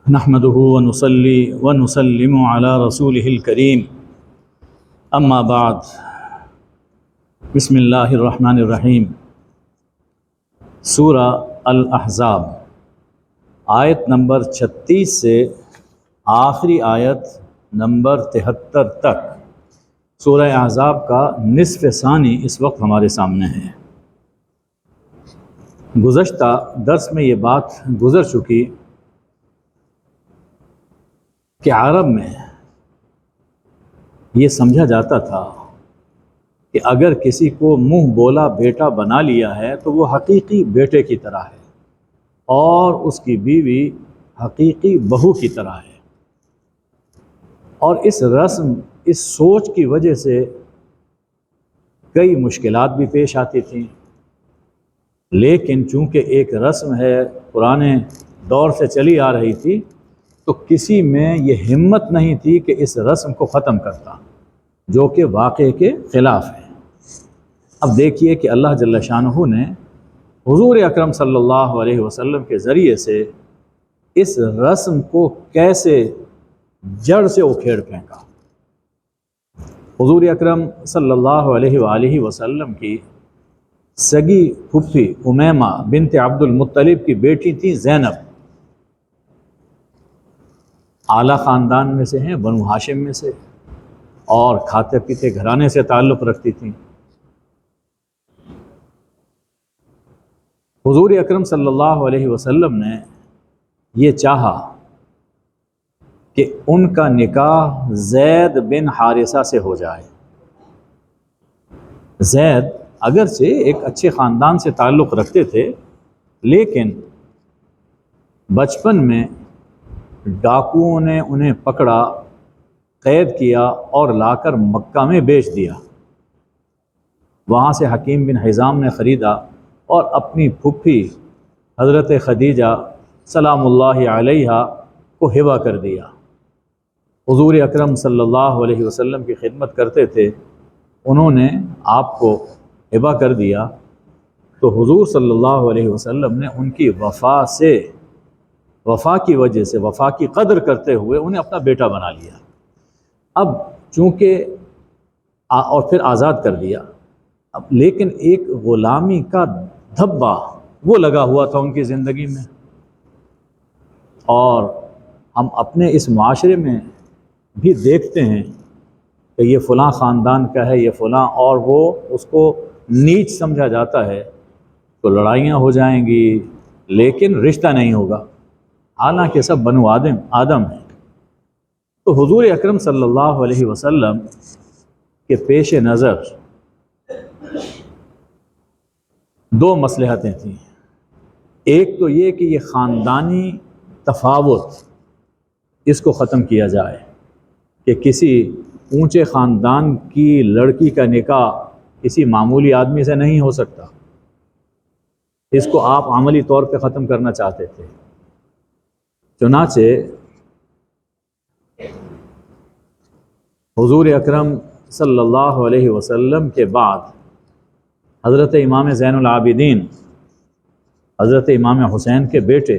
نحمده ونصلي ونسلم على رسوله الكريم اما بعد بسم اللہ الرحمن الرحیم۔ سورہ الاحزاب آیت نمبر 36 سے آخری آیت نمبر 73 تک سورہ احزاب کا نصف ثانی اس وقت ہمارے سامنے ہے۔ گزشتہ درس میں یہ بات گزر چکی کہ عرب میں یہ سمجھا جاتا تھا کہ اگر کسی کو منہ بولا بیٹا بنا لیا ہے تو وہ حقیقی بیٹے کی طرح ہے اور اس کی بیوی حقیقی بہو کی طرح ہے، اور اس رسم اس سوچ کی وجہ سے کئی مشکلات بھی پیش آتی تھیں، لیکن چونکہ ایک رسم ہے پرانے دور سے چلی آ رہی تھی تو کسی میں یہ ہمت نہیں تھی کہ اس رسم کو ختم کرتا، جو کہ واقعے کے خلاف ہے۔ اب دیکھیے کہ اللہ جل شانہ نے حضور اکرم صلی اللہ علیہ وسلم کے ذریعے سے اس رسم کو کیسے جڑ سے اکھیڑ پھینکا۔ حضور اکرم صلی اللہ علیہ وآلہ وسلم کی سگی پھپھی امیمہ بنت عبد المطلب کی بیٹی تھی زینب، اعلیٰ خاندان میں سے ہیں، بنو ہاشم میں سے، اور کھاتے پیتے گھرانے سے تعلق رکھتی تھیں۔ حضور اکرم صلی اللہ علیہ وسلم نے یہ چاہا کہ ان کا نکاح زید بن حارثہ سے ہو جائے۔ زید اگرچہ ایک اچھے خاندان سے تعلق رکھتے تھے، لیکن بچپن میں ڈاکوؤں نے انہیں پکڑا، قید کیا اور لا کر مکہ میں بیچ دیا۔ وہاں سے حکیم بن حزام نے خریدا اور اپنی پھپھی حضرت خدیجہ سلام اللہ علیہا کو ہبہ کر دیا۔ حضور اکرم صلی اللہ علیہ وسلم کی خدمت کرتے تھے، انہوں نے آپ کو ہبہ کر دیا تو حضور صلی اللہ علیہ وسلم نے ان کی وفا کی وجہ سے، وفا کی قدر کرتے ہوئے انہیں اپنا بیٹا بنا لیا۔ اب چونکہ اور پھر آزاد کر دیا، اب لیکن ایک غلامی کا دھبا وہ لگا ہوا تھا ان کی زندگی میں، اور ہم اپنے اس معاشرے میں بھی دیکھتے ہیں کہ یہ فلاں خاندان کا ہے، یہ فلاں، اور وہ اس کو نیچ سمجھا جاتا ہے تو لڑائیاں ہو جائیں گی لیکن رشتہ نہیں ہوگا، حالانکہ سب بنو آدم ہیں۔ تو حضور اکرم صلی اللہ علیہ وسلم کے پیش نظر دو مصلحتیں تھیں۔ ایک تو یہ کہ یہ خاندانی تفاوت اس کو ختم کیا جائے کہ کسی اونچے خاندان کی لڑکی کا نکاح کسی معمولی آدمی سے نہیں ہو سکتا، اس کو آپ عملی طور پہ ختم کرنا چاہتے تھے۔ چنانچہ حضور اکرم صلی اللہ علیہ وسلم کے بعد حضرت امام زین العابدین حضرت امام حسین کے بیٹے،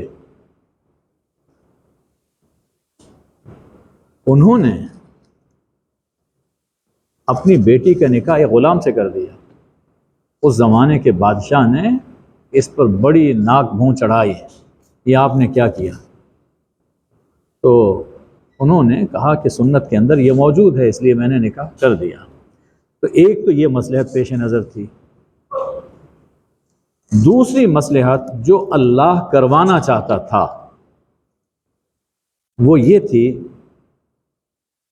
انہوں نے اپنی بیٹی کا نکاح ایک غلام سے کر دیا۔ اس زمانے کے بادشاہ نے اس پر بڑی ناک بھون چڑھائی، یہ آپ نے کیا کیا؟ تو انہوں نے کہا کہ سنت کے اندر یہ موجود ہے، اس لیے میں نے نکاح کر دیا۔ تو ایک تو یہ مصلحت پیش نظر تھی۔ دوسری مصلحت جو اللہ کروانا چاہتا تھا وہ یہ تھی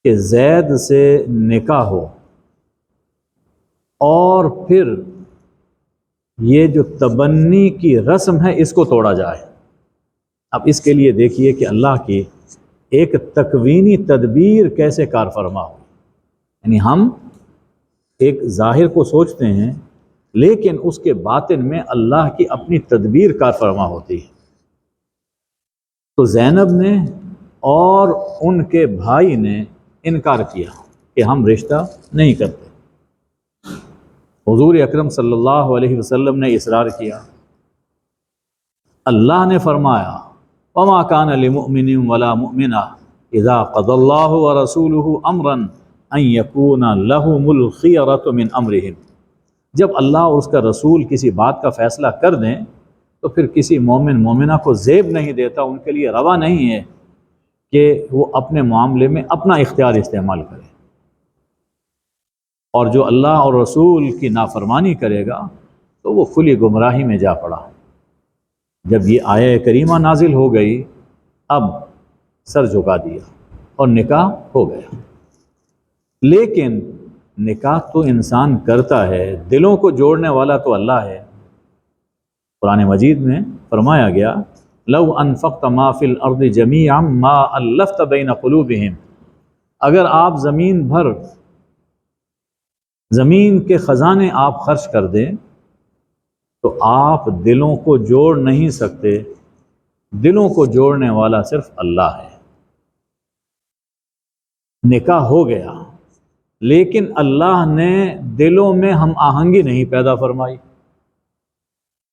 کہ زید سے نکاح ہو اور پھر یہ جو تبنی کی رسم ہے اس کو توڑا جائے۔ اب اس کے لیے دیکھیے کہ اللہ کی ایک تکوینی تدبیر کیسے کار فرما ہو، یعنی ہم ایک ظاہر کو سوچتے ہیں لیکن اس کے باطن میں اللہ کی اپنی تدبیر کار فرما ہوتی ہے۔ تو زینب نے اور ان کے بھائی نے انکار کیا کہ ہم رشتہ نہیں کرتے۔ حضور اکرم صلی اللہ علیہ وسلم نے اصرار کیا۔ اللہ نے فرمایا وما كان لمؤمن ولا مؤمنة إذا قضى الله ورسوله أمرا أن يكون لهم الخيرة من أمرهم، جب اللہ اور اس کا رسول کسی بات کا فیصلہ کر دیں تو پھر کسی مومن مومنہ کو زیب نہیں دیتا، ان کے لیے روا نہیں ہے کہ وہ اپنے معاملے میں اپنا اختیار استعمال کرے، اور جو اللہ اور رسول کی نافرمانی کرے گا تو وہ کھلی گمراہی میں جا پڑا۔ جب یہ آیہ کریمہ نازل ہو گئی، اب سر جھکا دیا اور نکاح ہو گیا۔ لیکن نکاح تو انسان کرتا ہے، دلوں کو جوڑنے والا تو اللہ ہے۔ قرآن مجید میں فرمایا گیا لو انفقت ما فی الارض جمیعا ما الفت بین قلوبہم، اگر آپ زمین کے خزانے آپ خرچ کر دیں تو آپ دلوں کو جوڑ نہیں سکتے، دلوں کو جوڑنے والا صرف اللہ ہے۔ نکاح ہو گیا لیکن اللہ نے دلوں میں ہم آہنگی نہیں پیدا فرمائی،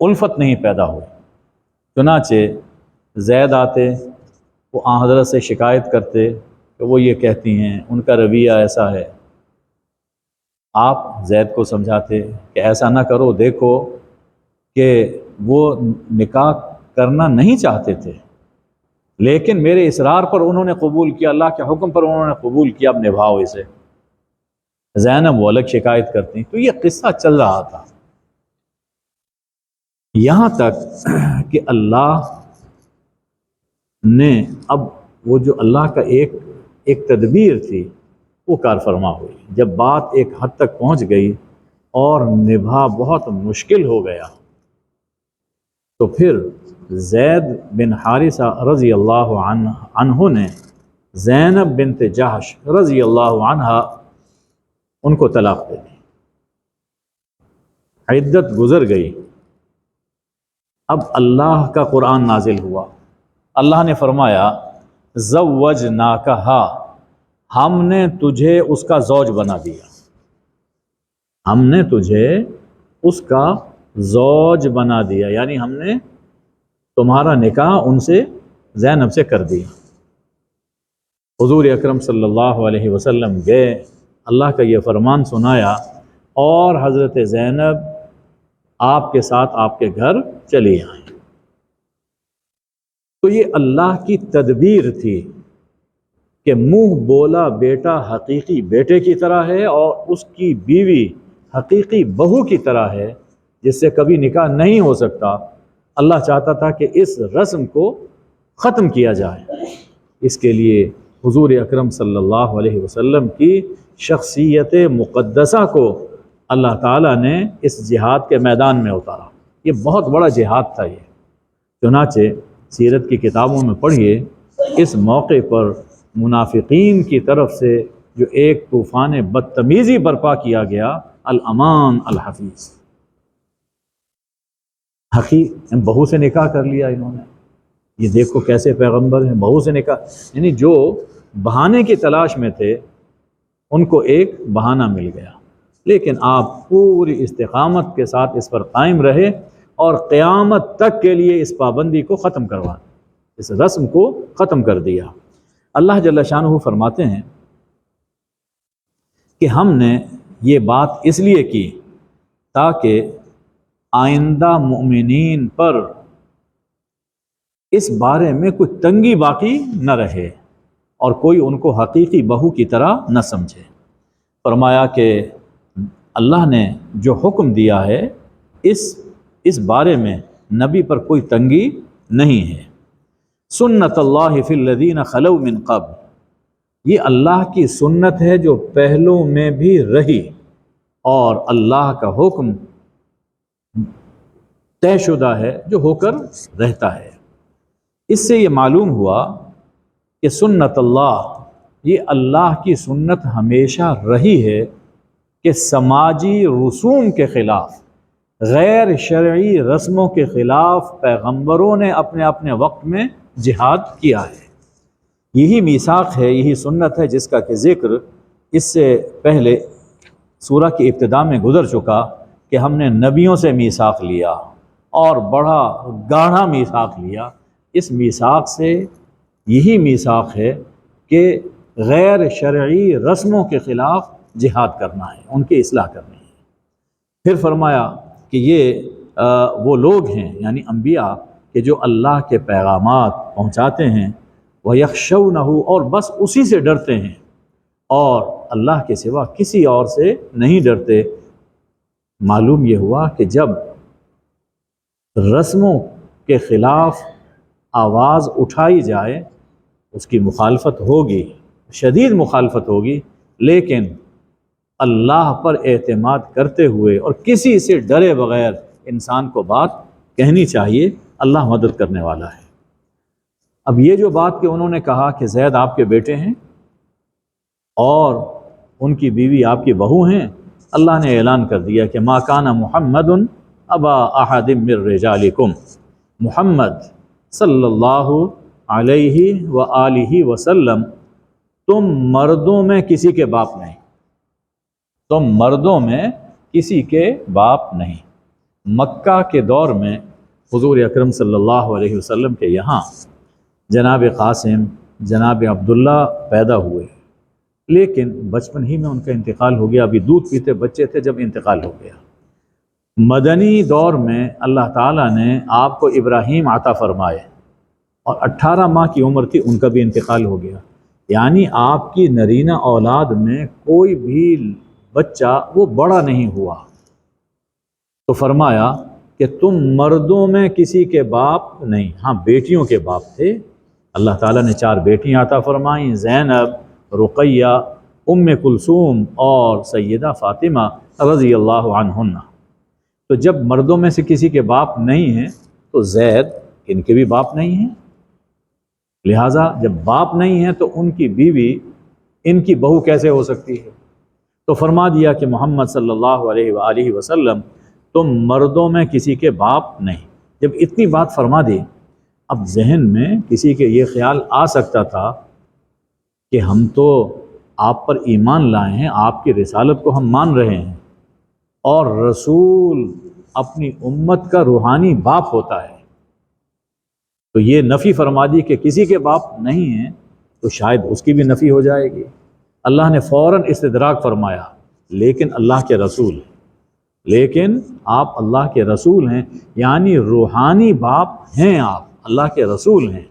الفت نہیں پیدا ہوئی۔ چنانچہ زید آتے، وہ آن حضرت سے شکایت کرتے کہ وہ یہ کہتی ہیں، ان کا رویہ ایسا ہے۔ آپ زید کو سمجھاتے کہ ایسا نہ کرو، دیکھو کہ وہ نکاح کرنا نہیں چاہتے تھے لیکن میرے اصرار پر انہوں نے قبول کیا، اللہ کے حکم پر انہوں نے قبول کیا، اب نبھاؤ اسے۔ زینب وہ الگ شکایت کرتی، تو یہ قصہ چل رہا تھا یہاں تک کہ اللہ نے اب وہ جو اللہ کا ایک تدبیر تھی وہ کار فرما ہوئی۔ جب بات ایک حد تک پہنچ گئی اور نبھا بہت مشکل ہو گیا تو پھر زید بن حارثہ رضی اللہ عنہ نے زینب بنت جحش رضی اللہ عنہا ان کو طلاق دے دی۔ عدت گزر گئی، اب اللہ کا قرآن نازل ہوا۔ اللہ نے فرمایا زوجناکہا، ہم نے تجھے اس کا زوج بنا دیا، ہم نے تجھے اس کا زوج بنا دیا، یعنی ہم نے تمہارا نکاح ان سے زینب سے کر دیا۔ حضور اکرم صلی اللہ علیہ وسلم گئے، اللہ کا یہ فرمان سنایا اور حضرت زینب آپ کے ساتھ آپ کے گھر چلی آئیں۔ تو یہ اللہ کی تدبیر تھی کہ منہ بولا بیٹا حقیقی بیٹے کی طرح ہے اور اس کی بیوی حقیقی بہو کی طرح ہے، جس سے کبھی نکاح نہیں ہو سکتا۔ اللہ چاہتا تھا کہ اس رسم کو ختم کیا جائے، اس کے لیے حضور اکرم صلی اللہ علیہ وسلم کی شخصیت مقدسہ کو اللہ تعالیٰ نے اس جہاد کے میدان میں اتارا۔ یہ بہت بڑا جہاد تھا یہ، چنانچہ سیرت کی کتابوں میں پڑھیے، اس موقع پر منافقین کی طرف سے جو ایک طوفان بدتمیزی برپا کیا گیا، الامان الحفیظ، بہو سے نکاح کر لیا انہوں نے۔ یہ دیکھو کیسے پیغمبر ہیں، بہو سے نکاح، یعنی جو بہانے کی تلاش میں تھے ان کو ایک بہانہ مل گیا، لیکن آپ پوری استقامت کے ساتھ اس پر قائم رہے اور قیامت تک کے لیے اس پابندی کو ختم کروا، اس رسم کو ختم کر دیا۔ اللہ جل شانہ فرماتے ہیں کہ ہم نے یہ بات اس لیے کی تاکہ آئندہ مومنین پر اس بارے میں کوئی تنگی باقی نہ رہے اور کوئی ان کو حقیقی بہو کی طرح نہ سمجھے۔ فرمایا کہ اللہ نے جو حکم دیا ہے اس بارے میں نبی پر کوئی تنگی نہیں ہے۔ سنت اللہ فی الذین خلو من قبل، یہ اللہ کی سنت ہے جو پہلوں میں بھی رہی، اور اللہ کا حکم طے شدہ ہے جو ہو کر رہتا ہے۔ اس سے یہ معلوم ہوا کہ سنت اللہ، یہ اللہ کی سنت ہمیشہ رہی ہے کہ سماجی رسوم کے خلاف، غیر شرعی رسموں کے خلاف پیغمبروں نے اپنے اپنے وقت میں جہاد کیا ہے۔ یہی میثاق ہے، یہی سنت ہے جس کا کہ ذکر اس سے پہلے سورہ کی ابتدا میں گزر چکا کہ ہم نے نبیوں سے میثاق لیا اور بڑا گاڑھا میثاق لیا، اس میثاق سے یہی میثاق ہے کہ غیر شرعی رسموں کے خلاف جہاد کرنا ہے، ان کی اصلاح کرنی ہے۔ پھر فرمایا کہ یہ وہ لوگ ہیں یعنی انبیاء کہ جو اللہ کے پیغامات پہنچاتے ہیں، وَيَخْشَوْنَهُ، اور بس اسی سے ڈرتے ہیں، اور اللہ کے سوا کسی اور سے نہیں ڈرتے۔ معلوم یہ ہوا کہ جب رسموں کے خلاف آواز اٹھائی جائے اس کی مخالفت ہوگی، شدید مخالفت ہوگی، لیکن اللہ پر اعتماد کرتے ہوئے اور کسی سے ڈرے بغیر انسان کو بات کہنی چاہیے، اللہ مدد کرنے والا ہے۔ اب یہ جو بات کہ انہوں نے کہا کہ زید آپ کے بیٹے ہیں اور ان کی بیوی آپ کی بہو ہیں، اللہ نے اعلان کر دیا کہ ما کان محمد ابا احد من رجالکم، محمد صلی اللہ علیہ وآلہ وسلم تم مردوں میں کسی کے باپ نہیں، تم مردوں میں کسی کے باپ نہیں۔ مکہ کے دور میں حضور اکرم صلی اللہ علیہ وسلم کے یہاں جناب قاسم، جناب عبداللہ پیدا ہوئے، لیکن بچپن ہی میں ان کا انتقال ہو گیا، ابھی دودھ پیتے بچے تھے جب انتقال ہو گیا۔ مدنی دور میں اللہ تعالیٰ نے آپ کو ابراہیم عطا فرمائے، اور 18 ماہ کی عمر تھی ان کا بھی انتقال ہو گیا، یعنی آپ کی نرینہ اولاد میں کوئی بھی بچہ وہ بڑا نہیں ہوا۔ تو فرمایا کہ تم مردوں میں کسی کے باپ نہیں، ہاں بیٹیوں کے باپ تھے۔ اللہ تعالیٰ نے 4 بیٹیاں عطا فرمائیں، زینب، رقیہ، ام کلثوم اور سیدہ فاطمہ رضی اللہ عنہن۔ تو جب مردوں میں سے کسی کے باپ نہیں ہیں تو زید ان کے بھی باپ نہیں ہیں، لہٰذا جب باپ نہیں ہیں تو ان کی بیوی ان کی بہو کیسے ہو سکتی ہے؟ تو فرما دیا کہ محمد صلی اللہ علیہ وآلہ وسلم تم مردوں میں کسی کے باپ نہیں۔ جب اتنی بات فرما دی، اب ذہن میں کسی کے یہ خیال آ سکتا تھا کہ ہم تو آپ پر ایمان لائے ہیں، آپ کی رسالت کو ہم مان رہے ہیں، اور رسول اپنی امت کا روحانی باپ ہوتا ہے، تو یہ نفی فرما دی کہ کسی کے باپ نہیں ہیں، تو شاید اس کی بھی نفی ہو جائے گی۔ اللہ نے فوراً استدراک فرمایا، لیکن اللہ کے رسول ہیں، لیکن آپ اللہ کے رسول ہیں، یعنی روحانی باپ ہیں، آپ اللہ کے رسول ہیں،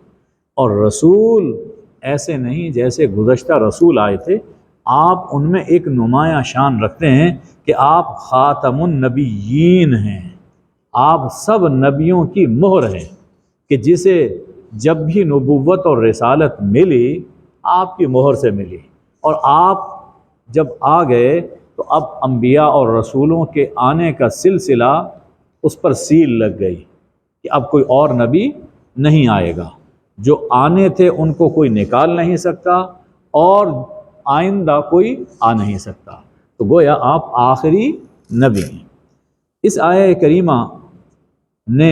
اور رسول ایسے نہیں جیسے گزشتہ رسول آئے تھے، آپ ان میں ایک نمایاں شان رکھتے ہیں کہ آپ خاتم النبیین ہیں، آپ سب نبیوں کی مہر ہیں، کہ جسے جب بھی نبوت اور رسالت ملی آپ کی مہر سے ملی، اور آپ جب آ گئے تو اب انبیاء اور رسولوں کے آنے کا سلسلہ اس پر سیل لگ گئی کہ اب کوئی اور نبی نہیں آئے گا، جو آنے تھے ان کو کوئی نکال نہیں سکتا، اور آئندہ کوئی آ نہیں سکتا، تو گویا آپ آخری نبی ہیں۔ اس آیہ کریمہ نے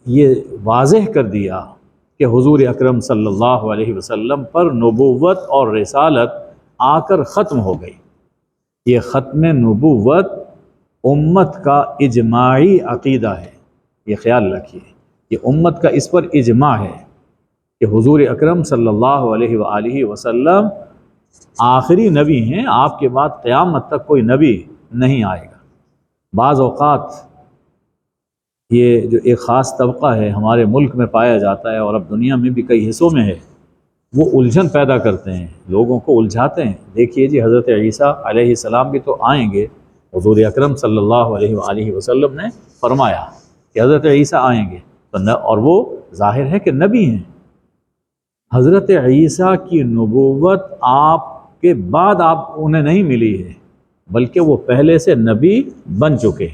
یہ واضح کر دیا کہ حضور اکرم صلی اللہ علیہ وسلم پر نبوت اور رسالت آ کر ختم ہو گئی۔ یہ ختم نبوت امت کا اجماعی عقیدہ ہے، یہ خیال رکھیے، یہ امت کا اس پر اجماع ہے کہ حضور اکرم صلی اللہ علیہ وآلہ وسلم آخری نبی ہیں، آپ کے بعد قیامت تک کوئی نبی نہیں آئے گا۔ بعض اوقات یہ جو ایک خاص طبقہ ہے ہمارے ملک میں پایا جاتا ہے، اور اب دنیا میں بھی کئی حصوں میں ہے، وہ الجھن پیدا کرتے ہیں، لوگوں کو الجھاتے ہیں۔ دیکھیے جی، حضرت عیسیٰ علیہ السلام بھی تو آئیں گے، حضور اکرم صلی اللہ علیہ وآلہ وسلم نے فرمایا کہ حضرت عیسیٰ آئیں گے، اور وہ ظاہر ہے کہ نبی ہیں۔ حضرت عیسیٰ کی نبوت آپ کے بعد آپ انہیں نہیں ملی ہے، بلکہ وہ پہلے سے نبی بن چکے،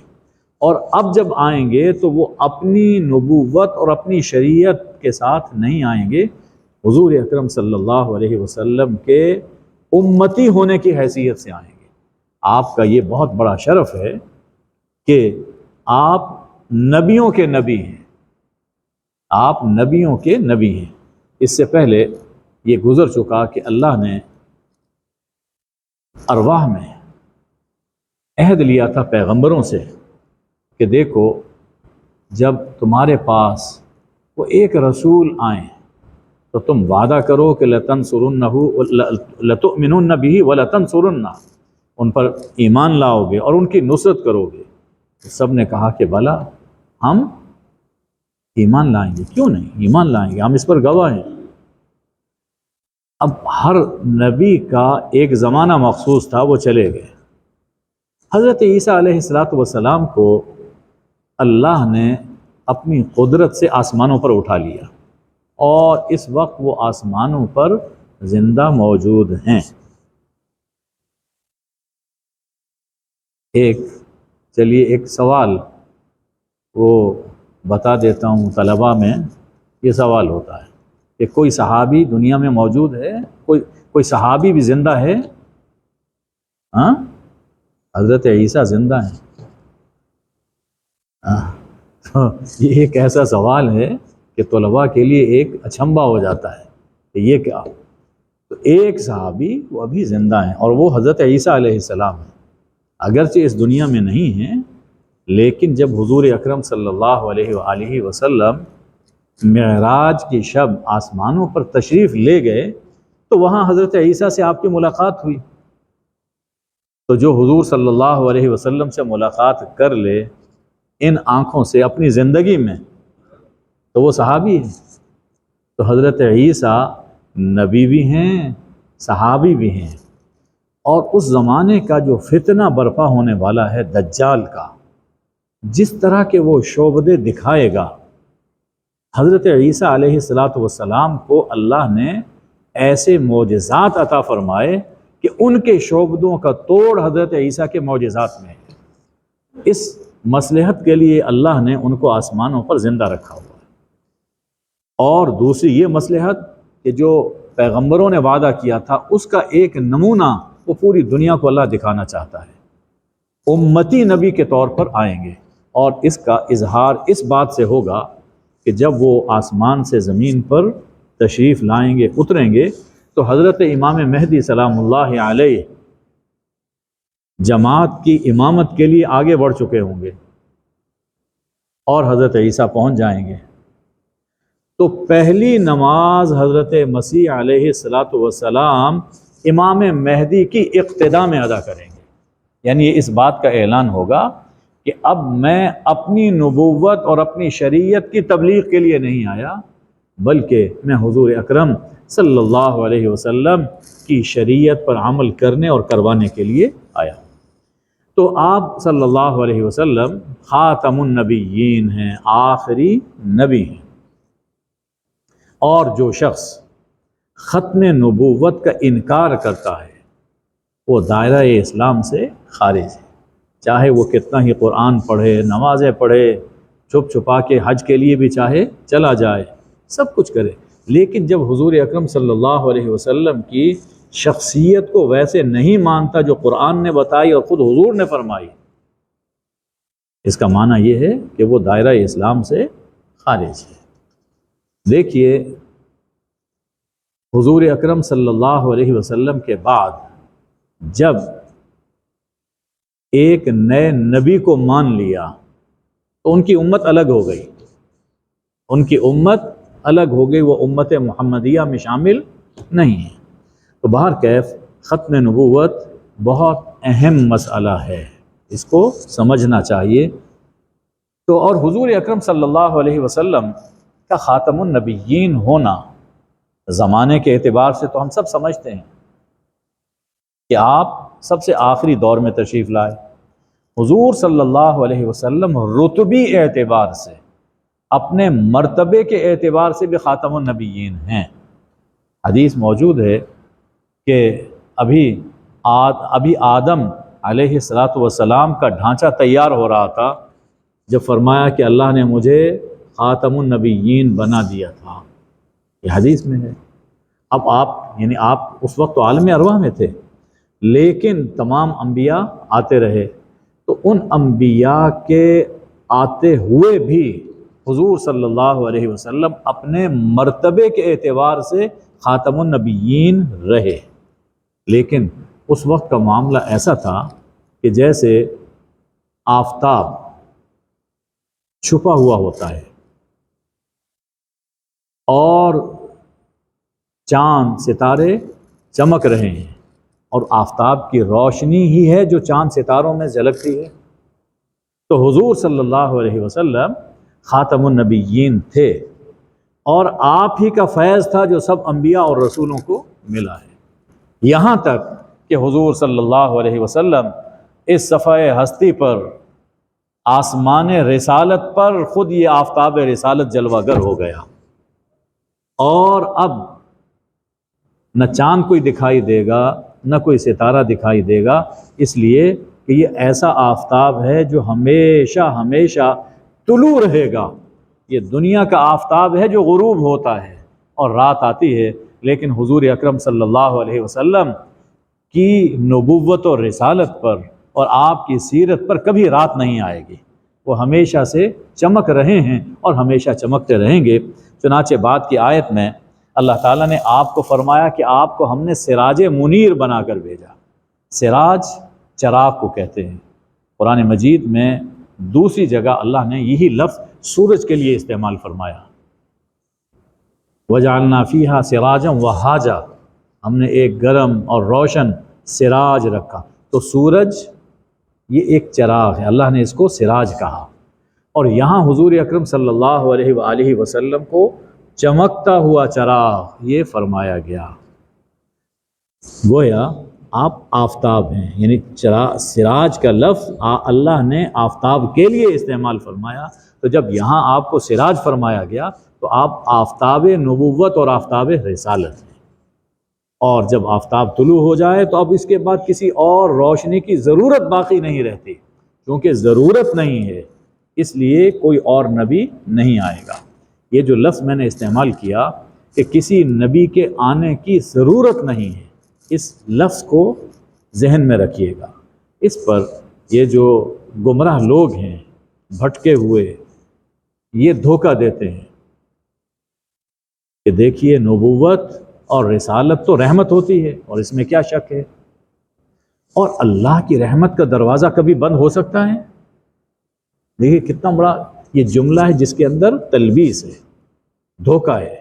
اور اب جب آئیں گے تو وہ اپنی نبوت اور اپنی شریعت کے ساتھ نہیں آئیں گے، حضور اکرم صلی اللہ علیہ وسلم کے امتی ہونے کی حیثیت سے آئیں گے۔ آپ کا یہ بہت بڑا شرف ہے کہ آپ نبیوں کے نبی ہیں، آپ نبیوں کے نبی ہیں۔ اس سے پہلے یہ گزر چکا کہ اللہ نے ارواح میں عہد لیا تھا پیغمبروں سے کہ دیکھو، جب تمہارے پاس وہ ایک رسول آئیں تو تم وعدہ کرو کہ لَتُؤْمِنُنَّ بِهِ وَلَتَنْصُرُنَّ، ان پر ایمان لاؤ گے اور ان کی نصرت کرو گے۔ تو سب نے کہا کہ بھلا ہم ایمان لائیں گے، کیوں نہیں ایمان لائیں گے، ہم اس پر گواہ ہیں۔ اب ہر نبی کا ایک زمانہ مخصوص تھا، وہ چلے گئے۔ حضرت عیسیٰ علیہ السلام کو اللہ نے اپنی قدرت سے آسمانوں پر اٹھا لیا، اور اس وقت وہ آسمانوں پر زندہ موجود ہیں۔ چلیے ایک سوال وہ بتا دیتا ہوں، طلباء میں یہ سوال ہوتا ہے کہ کوئی صحابی دنیا میں موجود ہے، کوئی صحابی بھی زندہ ہے؟ ہاں، حضرت عیسیٰ زندہ ہیں۔ تو یہ ایک ایسا سوال ہے کہ طلباء کے لیے ایک اچنبھا ہو جاتا ہے کہ یہ کیا؟ تو ایک صحابی وہ ابھی زندہ ہیں، اور وہ حضرت عیسیٰ علیہ السلام ہیں۔ اگرچہ اس دنیا میں نہیں ہیں، لیکن جب حضور اکرم صلی اللہ علیہ وآلہ وسلم معراج کی شب آسمانوں پر تشریف لے گئے تو وہاں حضرت عیسیٰ سے آپ کی ملاقات ہوئی۔ تو جو حضور صلی اللہ علیہ وسلم سے ملاقات کر لے ان آنکھوں سے اپنی زندگی میں، تو وہ صحابی ہیں۔ تو حضرت عیسیٰ نبی بھی ہیں، صحابی بھی ہیں، اور اس زمانے کا جو فتنہ برپا ہونے والا ہے دجال کا، جس طرح کے وہ شعبدے دکھائے گا، حضرت عیسیٰ علیہ السلام کو اللہ نے ایسے معجزات عطا فرمائے کہ ان کے شعبدوں کا توڑ حضرت عیسیٰ کے معجزات میں ہے۔ اس مصلحت کے لیے اللہ نے ان کو آسمانوں پر زندہ رکھا ہوا ہے۔ اور دوسری یہ مصلحت کہ جو پیغمبروں نے وعدہ کیا تھا اس کا ایک نمونہ وہ پوری دنیا کو اللہ دکھانا چاہتا ہے۔ امتی نبی کے طور پر آئیں گے، اور اس کا اظہار اس بات سے ہوگا کہ جب وہ آسمان سے زمین پر تشریف لائیں گے، اتریں گے، تو حضرت امام مہدی سلام اللہ علیہ جماعت کی امامت کے لیے آگے بڑھ چکے ہوں گے، اور حضرت عیسیٰ پہنچ جائیں گے۔ تو پہلی نماز حضرت مسیح علیہ السلام امام مہدی کی اقتداء میں ادا کریں گے، یعنی اس بات کا اعلان ہوگا کہ اب میں اپنی نبوت اور اپنی شریعت کی تبلیغ کے لیے نہیں آیا، بلکہ میں حضور اکرم صلی اللہ علیہ وسلم کی شریعت پر عمل کرنے اور کروانے کے لیے آیا۔ تو آپ صلی اللہ علیہ وسلم خاتم النبیین ہیں، آخری نبی ہیں، اور جو شخص ختم نبوت کا انکار کرتا ہے وہ دائرہ اسلام سے خارج ہے، چاہے وہ کتنا ہی قرآن پڑھے، نمازیں پڑھے، چھپ چھپا کے حج کے لیے بھی چاہے چلا جائے، سب کچھ کرے، لیکن جب حضور اکرم صلی اللہ علیہ وسلم کی شخصیت کو ویسے نہیں مانتا جو قرآن نے بتائی اور خود حضور نے فرمائی، اس کا معنی یہ ہے کہ وہ دائرہ اسلام سے خارج ہے۔ دیکھیے، حضور اکرم صلی اللہ علیہ وسلم کے بعد جب ایک نئے نبی کو مان لیا تو ان کی امت الگ ہو گئی، ان کی امت الگ ہو گئی، وہ امت محمدیہ میں شامل نہیں ہے۔ تو بہرکیف ختم نبوت بہت اہم مسئلہ ہے، اس کو سمجھنا چاہیے۔ تو اور حضور اکرم صلی اللہ علیہ وسلم کا خاتم النبیین ہونا زمانے کے اعتبار سے تو ہم سب سمجھتے ہیں کہ آپ سب سے آخری دور میں تشریف لائے۔ حضور صلی اللہ علیہ وسلم رتبی اعتبار سے، اپنے مرتبے کے اعتبار سے بھی خاتم النبیین ہیں۔ حدیث موجود ہے کہ ابھی آدم علیہ السلام کا ڈھانچہ تیار ہو رہا تھا جب فرمایا کہ اللہ نے مجھے خاتم النبیین بنا دیا تھا، یہ حدیث میں ہے۔ اب آپ اس وقت تو عالم ارواح میں تھے، لیکن تمام انبیاء آتے رہے، تو ان انبیاء کے آتے ہوئے بھی حضور صلی اللہ علیہ وسلم اپنے مرتبے کے اعتبار سے خاتم النبیین رہے، لیکن اس وقت کا معاملہ ایسا تھا کہ جیسے آفتاب چھپا ہوا ہوتا ہے، اور چاند ستارے چمک رہے ہیں، اور آفتاب کی روشنی ہی ہے جو چاند ستاروں میں جھلکتی ہے۔ تو حضور صلی اللہ علیہ وسلم خاتم النبیین تھے، اور آپ ہی کا فیض تھا جو سب انبیاء اور رسولوں کو ملا ہے، یہاں تک کہ حضور صلی اللہ علیہ وسلم اس صفحہ ہستی پر، آسمان رسالت پر خود یہ آفتاب رسالت جلوہ گر ہو گیا، اور اب نہ چاند کوئی دکھائی دے گا، نہ کوئی ستارہ دکھائی دے گا، اس لیے کہ یہ ایسا آفتاب ہے جو ہمیشہ ہمیشہ طلوع رہے گا۔ یہ دنیا کا آفتاب ہے جو غروب ہوتا ہے اور رات آتی ہے، لیکن حضور اکرم صلی اللہ علیہ وسلم کی نبوت اور رسالت پر اور آپ کی سیرت پر کبھی رات نہیں آئے گی، وہ ہمیشہ سے چمک رہے ہیں اور ہمیشہ چمکتے رہیں گے۔ چنانچہ بعد کی آیت میں اللہ تعالیٰ نے آپ کو فرمایا کہ آپ کو ہم نے سراج منیر بنا کر بھیجا۔ سراج چراغ کو کہتے ہیں۔ قرآن مجید میں دوسری جگہ اللہ نے یہی لفظ سورج کے لیے استعمال فرمایا، وَجَعَلْنَا فِيهَا سِرَاجًا وَهَّاجًا، ہم نے ایک گرم اور روشن سراج رکھا۔ تو سورج یہ ایک چراغ ہے، اللہ نے اس کو سراج کہا، اور یہاں حضور اکرم صلی اللہ علیہ وآلہ وسلم کو چمکتا ہوا چراغ یہ فرمایا گیا۔ گویا آپ آفتاب ہیں، یعنی سراج کا لفظ اللہ نے آفتاب کے لیے استعمال فرمایا، تو جب یہاں آپ کو سراج فرمایا گیا تو آپ آفتاب نبوت اور آفتاب رسالت ہیں، اور جب آفتاب طلوع ہو جائے تو اب اس کے بعد کسی اور روشنی کی ضرورت باقی نہیں رہتی، کیونکہ ضرورت نہیں ہے، اس لیے کوئی اور نبی نہیں آئے گا۔ یہ جو لفظ میں نے استعمال کیا کہ کسی نبی کے آنے کی ضرورت نہیں ہے، اس لفظ کو ذہن میں رکھیے گا۔ اس پر یہ جو گمراہ لوگ ہیں، بھٹکے ہوئے، یہ دھوکہ دیتے ہیں کہ دیکھیے نبوت اور رسالت تو رحمت ہوتی ہے، اور اس میں کیا شک ہے، اور اللہ کی رحمت کا دروازہ کبھی بند ہو سکتا ہے؟ دیکھیے کتنا بڑا یہ جملہ ہے جس کے اندر تلبیس ہے، دھوکہ ہے۔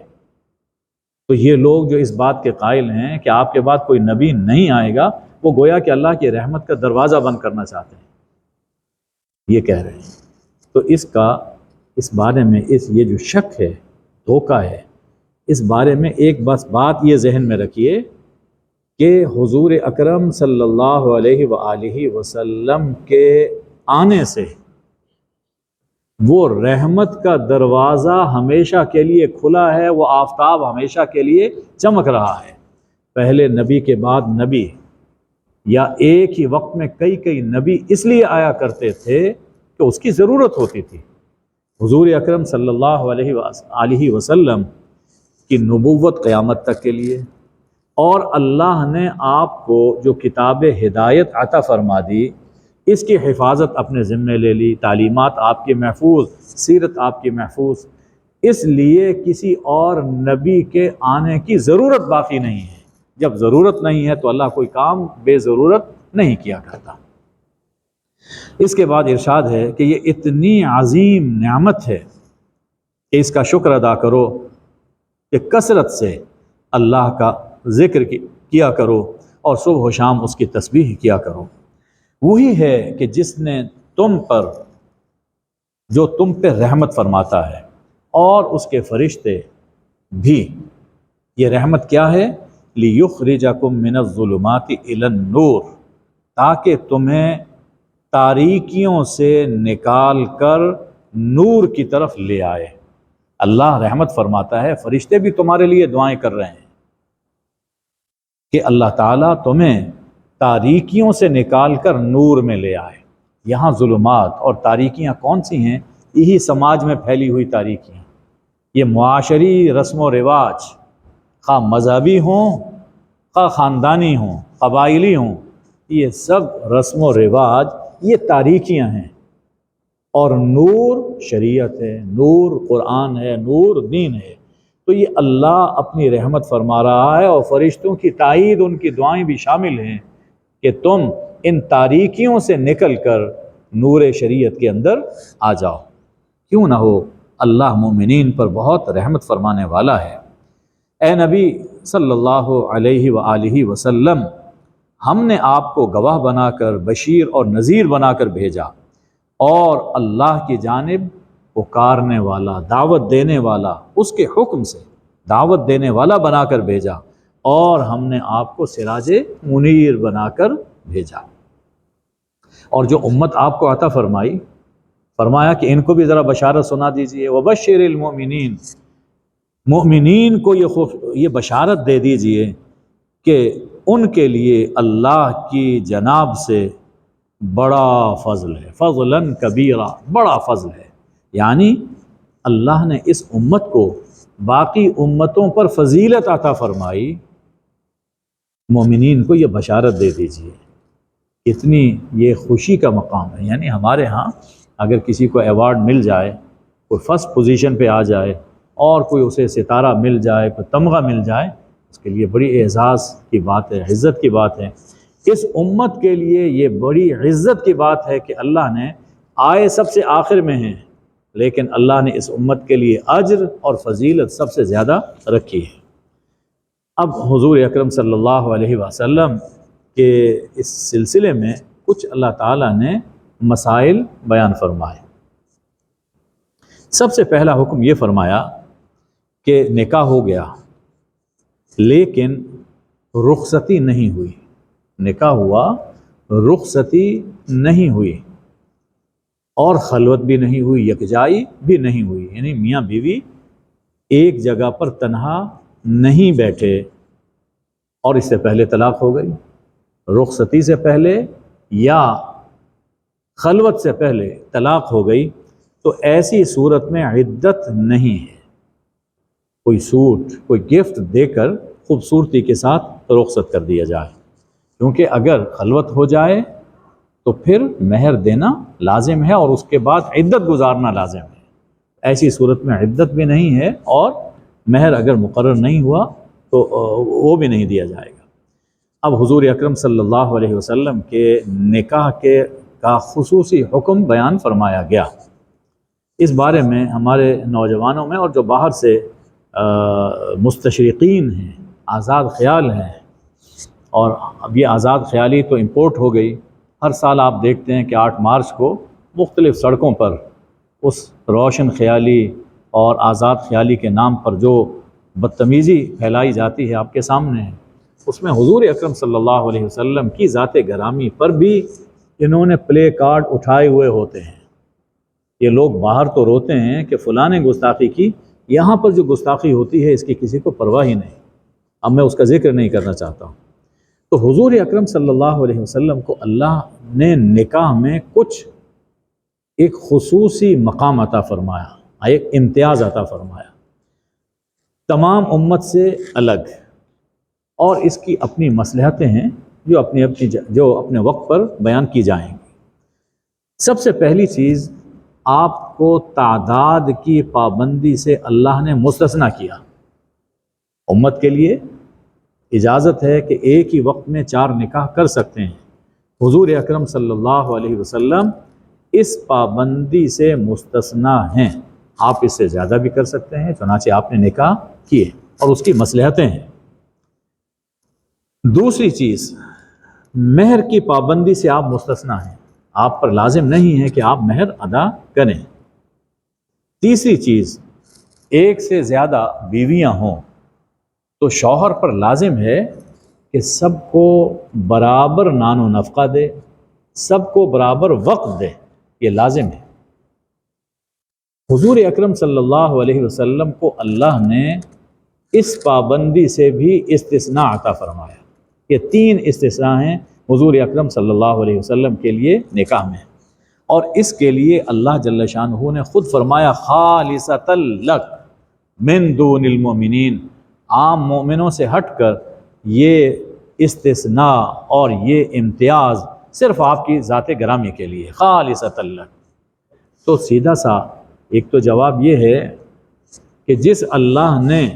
تو یہ لوگ جو اس بات کے قائل ہیں کہ آپ کے بعد کوئی نبی نہیں آئے گا، وہ گویا کہ اللہ کی رحمت کا دروازہ بند کرنا چاہتے ہیں، یہ کہہ رہے ہیں۔ تو اس بارے میں یہ جو شک ہے، دھوکہ ہے، اس بارے میں ایک بس بات یہ ذہن میں رکھیے کہ حضور اکرم صلی اللہ علیہ وآلہ وسلم کے آنے سے وہ رحمت کا دروازہ ہمیشہ کے لیے کھلا ہے، وہ آفتاب ہمیشہ کے لیے چمک رہا ہے۔ پہلے نبی کے بعد نبی، یا ایک ہی وقت میں کئی نبی اس لیے آیا کرتے تھے کہ اس کی ضرورت ہوتی تھی۔ حضور اکرم صلی اللہ علیہ وسلم کی نبوت قیامت تک کے لیے، اور اللہ نے آپ کو جو کتاب ہدایت عطا فرما دی، اس کی حفاظت اپنے ذمے لے لی، تعلیمات آپ کی محفوظ، سیرت آپ کی محفوظ، اس لیے کسی اور نبی کے آنے کی ضرورت باقی نہیں ہے۔ جب ضرورت نہیں ہے تو اللہ کوئی کام بے ضرورت نہیں کیا کرتا۔ اس کے بعد ارشاد ہے کہ یہ اتنی عظیم نعمت ہے کہ اس کا شکر ادا کرو، کہ کثرت سے اللہ کا ذکر کیا کرو اور صبح و شام اس کی تسبیح کیا کرو۔ وہی ہے کہ جس نے تم پہ رحمت فرماتا ہے، اور اس کے فرشتے بھی۔ یہ رحمت کیا ہے؟ لِيُخْرِجَكُم مِّنَ الظُّلُمَاتِ إِلَى النُّورِ، تاکہ تمہیں تاریکیوں سے نکال کر نور کی طرف لے آئے۔ اللہ رحمت فرماتا ہے، فرشتے بھی تمہارے لیے دعائیں کر رہے ہیں کہ اللہ تعالیٰ تمہیں تاریکیوں سے نکال کر نور میں لے آئے۔ یہاں ظلمات اور تاریکیاں کون سی ہیں؟ یہی سماج میں پھیلی ہوئی تاریکیاں، یہ معاشری رسم و رواج، خواہ مذہبی ہوں، خواہ خاندانی ہوں، قبائلی ہوں، یہ سب رسم و رواج یہ تاریکیاں ہیں، اور نور شریعت ہے، نور قرآن ہے، نور دین ہے۔ تو یہ اللہ اپنی رحمت فرما رہا ہے، اور فرشتوں کی تائید، ان کی دعائیں بھی شامل ہیں کہ تم ان تاریکیوں سے نکل کر نور شریعت کے اندر آ جاؤ۔ کیوں نہ ہو اللہ مومنین پر بہت رحمت فرمانے والا ہے۔ اے نبی صلی اللہ علیہ وآلہ وسلم، ہم نے آپ کو گواہ بنا کر، بشیر اور نذیر بنا کر بھیجا، اور اللہ کی جانب پکارنے والا، دعوت دینے والا، اس کے حکم سے دعوت دینے والا بنا کر بھیجا، اور ہم نے آپ کو سراج منیر بنا کر بھیجا۔ اور جو امت آپ کو عطا فرمائی، فرمایا کہ ان کو بھی ذرا بشارت سنا دیجئے، وبشر المؤمنین، مومنین کو یہ بشارت دے دیجئے کہ ان کے لیے اللہ کی جناب سے بڑا فضل ہے، فضلاً کبیرہ، بڑا فضل ہے، یعنی اللہ نے اس امت کو باقی امتوں پر فضیلت عطا فرمائی، مومنین کو یہ بشارت دے دیجئے۔ اتنی یہ خوشی کا مقام ہے، یعنی ہمارے ہاں اگر کسی کو ایوارڈ مل جائے، کوئی فرسٹ پوزیشن پہ آ جائے، اور کوئی اسے ستارہ مل جائے، کوئی تمغہ مل جائے، اس کے لیے بڑی اعزاز کی بات ہے، عزت کی بات ہے۔ اس امت کے لیے یہ بڑی عزت کی بات ہے کہ اللہ نے آئے سب سے آخر میں ہیں، لیکن اللہ نے اس امت کے لیے اجر اور فضیلت سب سے زیادہ رکھی ہے۔ اب حضور اکرم صلی اللہ علیہ وسلم کے اس سلسلے میں کچھ اللہ تعالیٰ نے مسائل بیان فرمائے۔ سب سے پہلا حکم یہ فرمایا کہ نکاح ہو گیا لیکن رخصتی نہیں ہوئی، نکاح ہوا، رخصتی نہیں ہوئی، اور خلوت بھی نہیں ہوئی، یکجائی بھی نہیں ہوئی، یعنی میاں بیوی ایک جگہ پر تنہا نہیں بیٹھے، اور اس سے پہلے طلاق ہو گئی، رخصتی سے پہلے یا خلوت سے پہلے طلاق ہو گئی، تو ایسی صورت میں عدت نہیں ہے۔ کوئی سوٹ، کوئی گفٹ دے کر خوبصورتی کے ساتھ رخصت کر دیا جائے، کیونکہ اگر خلوت ہو جائے تو پھر مہر دینا لازم ہے، اور اس کے بعد عدت گزارنا لازم ہے۔ ایسی صورت میں عدت بھی نہیں ہے، اور مہر اگر مقرر نہیں ہوا تو وہ بھی نہیں دیا جائے گا۔ اب حضور اکرم صلی اللہ علیہ وسلم کے نکاح کا خصوصی حکم بیان فرمایا گیا۔ اس بارے میں ہمارے نوجوانوں میں، اور جو باہر سے مستشرقین ہیں، آزاد خیال ہیں، اور اب یہ آزاد خیالی تو امپورٹ ہو گئی، ہر سال آپ دیکھتے ہیں کہ 8 مارچ کو مختلف سڑکوں پر اس روشن خیالی اور آزاد خیالی کے نام پر جو بدتمیزی پھیلائی جاتی ہے آپ کے سامنے ہے، اس میں حضور اکرم صلی اللہ علیہ وسلم کی ذات گرامی پر بھی انہوں نے پلے کارڈ اٹھائے ہوئے ہوتے ہیں۔ یہ لوگ باہر تو روتے ہیں کہ فلاں نے گستاخی کی، یہاں پر جو گستاخی ہوتی ہے اس کی کسی کو پرواہ ہی نہیں۔ اب میں اس کا ذکر نہیں کرنا چاہتا ہوں۔ تو حضور اکرم صلی اللہ علیہ وسلم کو اللہ نے نکاح میں کچھ ایک خصوصی مقام عطا فرمایا، ایک امتیاز عطا فرمایا، تمام امت سے الگ، اور اس کی اپنی مصلحتیں ہیں جو اپنے وقت پر بیان کی جائیں گی۔ سب سے پہلی چیز، آپ کو تعداد کی پابندی سے اللہ نے مستثنیٰ کیا۔ امت کے لیے اجازت ہے کہ ایک ہی وقت میں 4 نکاح کر سکتے ہیں، حضور اکرم صلی اللہ علیہ وسلم اس پابندی سے مستثنیٰ ہیں، آپ اس سے زیادہ بھی کر سکتے ہیں، چنانچہ آپ نے نکاح کیے، اور اس کی مصلحتیں ہیں۔ دوسری چیز، مہر کی پابندی سے آپ مستثنیٰ ہیں، آپ پر لازم نہیں ہے کہ آپ مہر ادا کریں۔ تیسری چیز، ایک سے زیادہ بیویاں ہوں تو شوہر پر لازم ہے کہ سب کو برابر نان و نفقہ دے، سب کو برابر وقت دے، یہ لازم ہے۔ حضور اکرم صلی اللہ علیہ وسلم کو اللہ نے اس پابندی سے بھی استثناء عطا فرمایا۔ یہ 3 استثناء ہیں حضور اکرم صلی اللہ علیہ وسلم کے لیے نکاح میں، اور اس کے لیے اللہ جل شانہ نے خود فرمایا خالصۃ لک من دون المؤمنین، عام مومنوں سے ہٹ کر یہ استثناء اور یہ امتیاز صرف آپ کی ذات گرامی کے لیے، خالصۃ لک۔ تو سیدھا سا ایک تو جواب یہ ہے کہ جس اللہ نے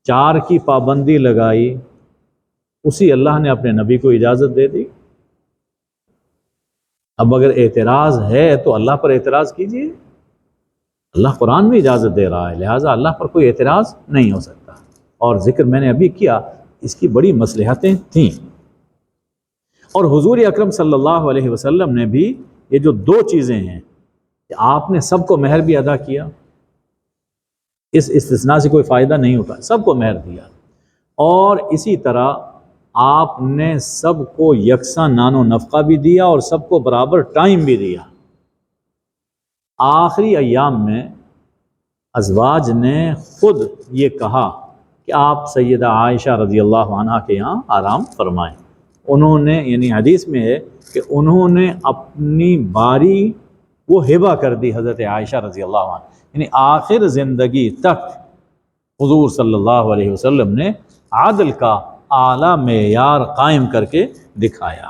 4 کی پابندی لگائی، اسی اللہ نے اپنے نبی کو اجازت دے دی۔ اب اگر اعتراض ہے تو اللہ پر اعتراض کیجیے، اللہ قرآن میں اجازت دے رہا ہے، لہٰذا اللہ پر کوئی اعتراض نہیں ہو سکتا۔ اور ذکر میں نے ابھی کیا، اس کی بڑی مصلحتیں تھیں۔ اور حضور اکرم صلی اللہ علیہ وسلم نے بھی یہ جو دو چیزیں ہیں کہ آپ نے سب کو مہر بھی ادا کیا، اس استثناء سے کوئی فائدہ نہیں ہوتا، سب کو مہر دیا، اور اسی طرح آپ نے سب کو یکساں نان و نفقہ بھی دیا اور سب کو برابر ٹائم بھی دیا۔ آخری ایام میں ازواج نے خود یہ کہا کہ آپ سیدہ عائشہ رضی اللہ عنہا کے یہاں آرام فرمائیں۔ انہوں نے، یعنی حدیث میں ہے کہ انہوں نے اپنی باری وہ ہبہ کر دی حضرت عائشہ رضی اللہ عنہ، یعنی آخر زندگی تک حضور صلی اللہ علیہ وسلم نے عدل کا اعلیٰ معیار قائم کر کے دکھایا۔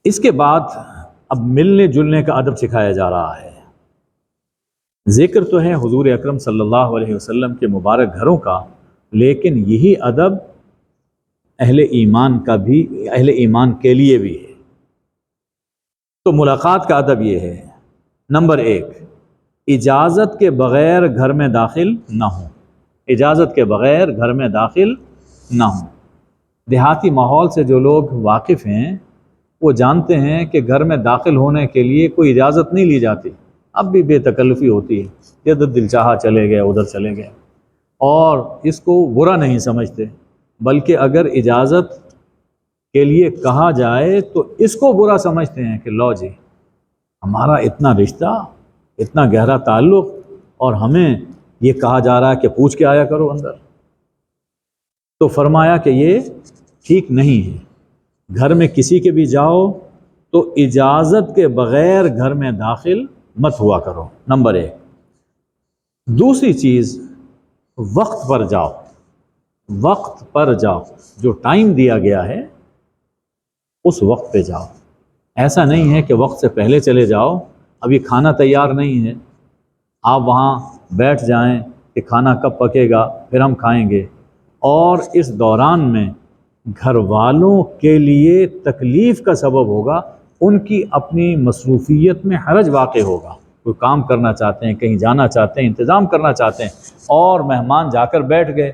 اس کے بعد اب ملنے جلنے کا ادب سکھایا جا رہا ہے۔ ذکر تو ہے حضور اکرم صلی اللہ علیہ وسلم کے مبارک گھروں کا، لیکن یہی ادب اہل ایمان کا بھی، اہل ایمان کے لیے بھی ہے۔ تو ملاقات کا ادب یہ ہے، نمبر 1، اجازت کے بغیر گھر میں داخل نہ ہوں، اجازت کے بغیر گھر میں داخل نہ ہوں۔ دیہاتی ماحول سے جو لوگ واقف ہیں وہ جانتے ہیں کہ گھر میں داخل ہونے کے لیے کوئی اجازت نہیں لی جاتی، اب بھی بے تکلفی ہوتی ہے، جدھر دل چاہا چلے گئے ادھر چلے گئے، اور اس کو برا نہیں سمجھتے، بلکہ اگر اجازت کے لیے کہا جائے تو اس کو برا سمجھتے ہیں کہ لو جی ہمارا اتنا رشتہ، اتنا گہرا تعلق، اور ہمیں یہ کہا جا رہا ہے کہ پوچھ کے آیا کرو اندر۔ تو فرمایا کہ یہ ٹھیک نہیں ہے، گھر میں کسی کے بھی جاؤ تو اجازت کے بغیر گھر میں داخل مت ہوا کرو، نمبر 1۔ دوسری چیز، وقت پر جاؤ، وقت پر جاؤ، جو ٹائم دیا گیا ہے اس وقت پہ جاؤ۔ ایسا نہیں ہے کہ وقت سے پہلے چلے جاؤ، ابھی کھانا تیار نہیں ہے، آپ وہاں بیٹھ جائیں کہ کھانا کب پکے گا پھر ہم کھائیں گے، اور اس دوران میں گھر والوں کے لیے تکلیف کا سبب ہوگا، ان کی اپنی مصروفیت میں حرج واقع ہوگا، کوئی کام کرنا چاہتے ہیں، کہیں جانا چاہتے ہیں، انتظام کرنا چاہتے ہیں، اور مہمان جا کر بیٹھ گئے،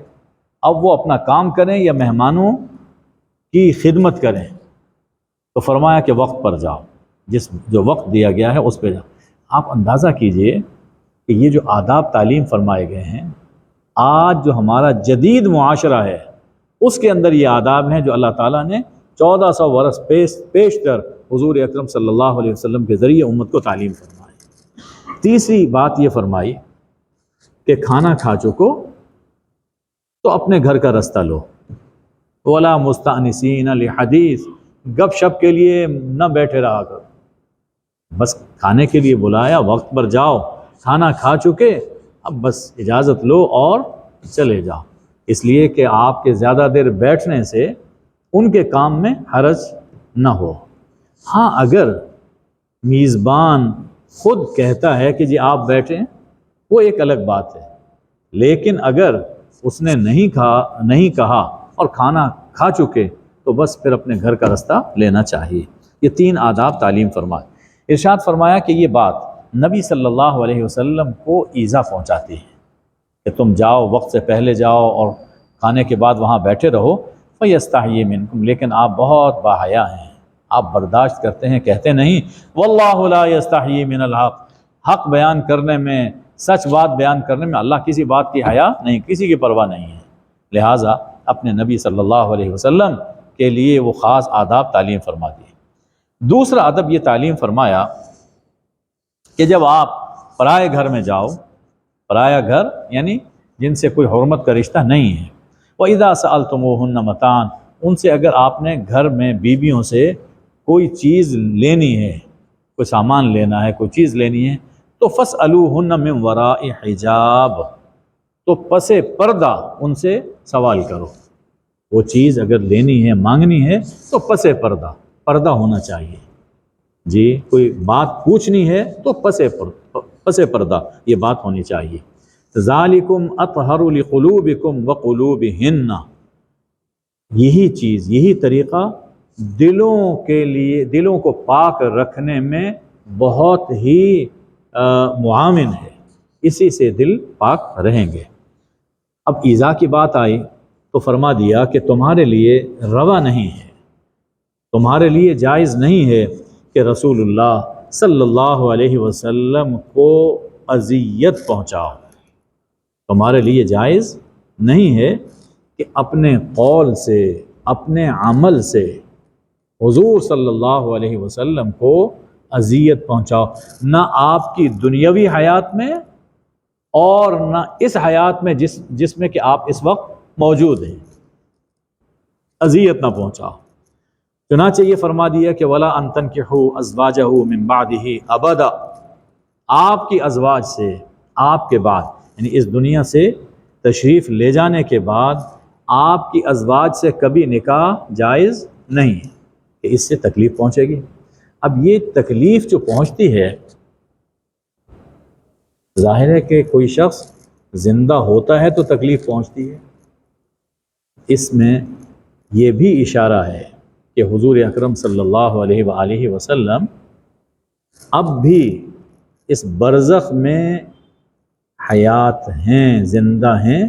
اب وہ اپنا کام کریں یا مہمانوں کی خدمت کریں۔ تو فرمایا کہ وقت پر جاؤ، جو وقت دیا گیا ہے اس پہ جاؤ۔ آپ اندازہ کیجئے کہ یہ جو آداب تعلیم فرمائے گئے ہیں، آج جو ہمارا جدید معاشرہ ہے اس کے اندر یہ آداب ہیں جو اللہ تعالیٰ نے 1400 برس پیشتر حضور اکرم صلی اللہ علیہ وسلم کے ذریعے امت کو تعلیم فرمائی۔ تیسری بات یہ فرمائی کہ کھانا کھا چکو تو اپنے گھر کا رستہ لو، وَلَا مُسْتَأْنِسِينَ لِحَدِيث، گپ شپ کے لیے نہ بیٹھے رہا کرو، بس کھانے کے لیے بلایا، وقت پر جاؤ، کھانا کھا چکے اب بس اجازت لو اور چلے جاؤ، اس لیے کہ آپ کے زیادہ دیر بیٹھنے سے ان کے کام میں حرج نہ ہو۔ ہاں اگر میزبان خود کہتا ہے کہ جی آپ بیٹھیں، وہ ایک الگ بات ہے، لیکن اگر اس نے نہیں کہا اور کھانا کھا چکے تو بس پھر اپنے گھر کا رستہ لینا چاہیے۔ یہ 3 آداب تعلیم فرمائے۔ ارشاد فرمایا کہ یہ بات نبی صلی اللہ علیہ وسلم کو ایذا پہنچاتی ہے کہ تم جاؤ، وقت سے پہلے جاؤ اور کھانے کے بعد وہاں بیٹھے رہو، فَيَسْتَحْيِي مِنْكُمْ، لیکن آپ بہت باحیا ہیں، آپ برداشت کرتے ہیں، کہتے نہیں وَاللَّهُ لَا يَسْتَحْيِي مِنَ الْحَقِّ، حق بیان کرنے میں، سچ بات بیان کرنے میں اللہ کسی بات کی حیا نہیں، کسی کی پرواہ نہیں ہے، لہٰذا اپنے نبی صلی اللہ علیہ وسلم کے لیے وہ خاص آداب تعلیم فرما دی۔ دوسرا ادب یہ تعلیم فرمایا کہ جب آپ پرائے گھر میں جاؤ، پرایا گھر یعنی جن سے کوئی حرمت کا رشتہ نہیں ہے، وَإِذَا سَأَلْتُمُوهُنَّ مَتَاعًا، ان سے اگر آپ نے گھر میں بیویوں سے کوئی چیز لینی ہے، کوئی سامان لینا ہے، کوئی چیز لینی ہے، تو فَاسْأَلُوهُنَّ مِنْ وَرَاءِ حِجَابٍ، تو پس پردہ ان سے سوال کرو، وہ چیز اگر لینی ہے، مانگنی ہے تو پس پردہ ہونا چاہیے، جی کوئی بات پوچھنی ہے تو پس پردہ یہ بات ہونی چاہیے۔ ذالکم اطہر لقلوبکم وقلوبہن، یہی چیز، یہی طریقہ دلوں کے لیے، دلوں کو پاک رکھنے میں بہت ہی معاون ہے، اسی سے دل پاک رہیں گے۔ اب ایذا کی بات آئی تو فرما دیا کہ تمہارے لیے روا نہیں ہے، تمہارے لیے جائز نہیں ہے کہ رسول اللہ صلی اللہ علیہ وسلم کو اذیت پہنچاؤ۔ تمہارے لیے جائز نہیں ہے کہ اپنے قول سے، اپنے عمل سے حضور صلی اللہ علیہ وسلم کو اذیت پہنچاؤ، نہ آپ کی دنیاوی حیات میں اور نہ اس حیات میں جس میں کہ آپ اس وقت موجود ہیں، اذیت نہ پہنچاؤ۔ چنانچہ یہ فرما دیا کہ وَلَا أَن تَنْكِحُوا أَزْوَاجَهُ مِن بَعْدِهِ أَبَدًا، آپ کی ازواج سے آپ کے بعد، یعنی اس دنیا سے تشریف لے جانے کے بعد آپ کی ازواج سے کبھی نکاح جائز نہیں ہے کہ اس سے تکلیف پہنچے گی۔ اب یہ تکلیف جو پہنچتی ہے، ظاہر ہے کہ کوئی شخص زندہ ہوتا ہے تو تکلیف پہنچتی ہے، اس میں یہ بھی اشارہ ہے کہ حضور اکرم صلی اللہ علیہ وآلہ وسلم اب بھی اس برزخ میں حیات ہیں، زندہ ہیں،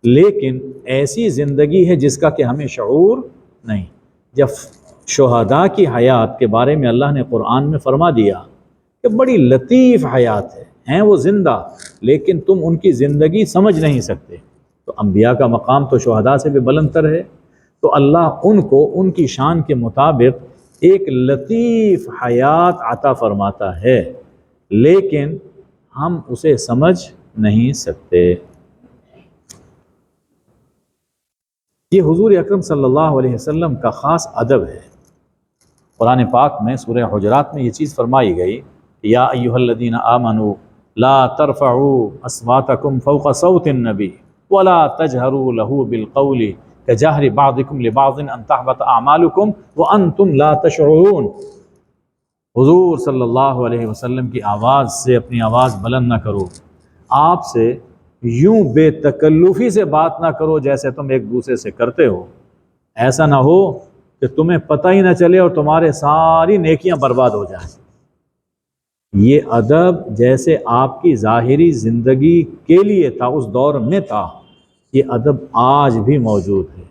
لیکن ایسی زندگی ہے جس کا کہ ہمیں شعور نہیں۔ جب شہداء کی حیات کے بارے میں اللہ نے قرآن میں فرما دیا کہ بڑی لطیف حیات ہے، ہیں وہ زندہ لیکن تم ان کی زندگی سمجھ نہیں سکتے، تو انبیاء کا مقام تو شہداء سے بھی بلند تر ہے، تو اللہ ان کو ان کی شان کے مطابق ایک لطیف حیات عطا فرماتا ہے، لیکن ہم اسے سمجھ نہیں سکتے۔ یہ حضور اکرم صلی اللہ علیہ وسلم کا خاص ادب ہے۔ قرآن پاک میں سورہ حجرات میں یہ چیز فرمائی گئی، یا ایھا الذین آمنوا لا ترفعوا اصواتکم فوق صوت النبی ولا تجہروا له بالقول کجہر بعضکم لبعض ان تحبط اعمالکم وانتم لا تشعرون۔ حضور صلی اللہ علیہ وسلم کی آواز سے اپنی آواز بلند نہ کرو، آپ سے یوں بے تکلفی سے بات نہ کرو جیسے تم ایک دوسرے سے کرتے ہو، ایسا نہ ہو کہ تمہیں پتہ ہی نہ چلے اور تمہارے ساری نیکیاں برباد ہو جائیں۔ یہ ادب جیسے آپ کی ظاہری زندگی کے لیے تھا، اس دور میں تھا، یہ ادب آج بھی موجود ہے۔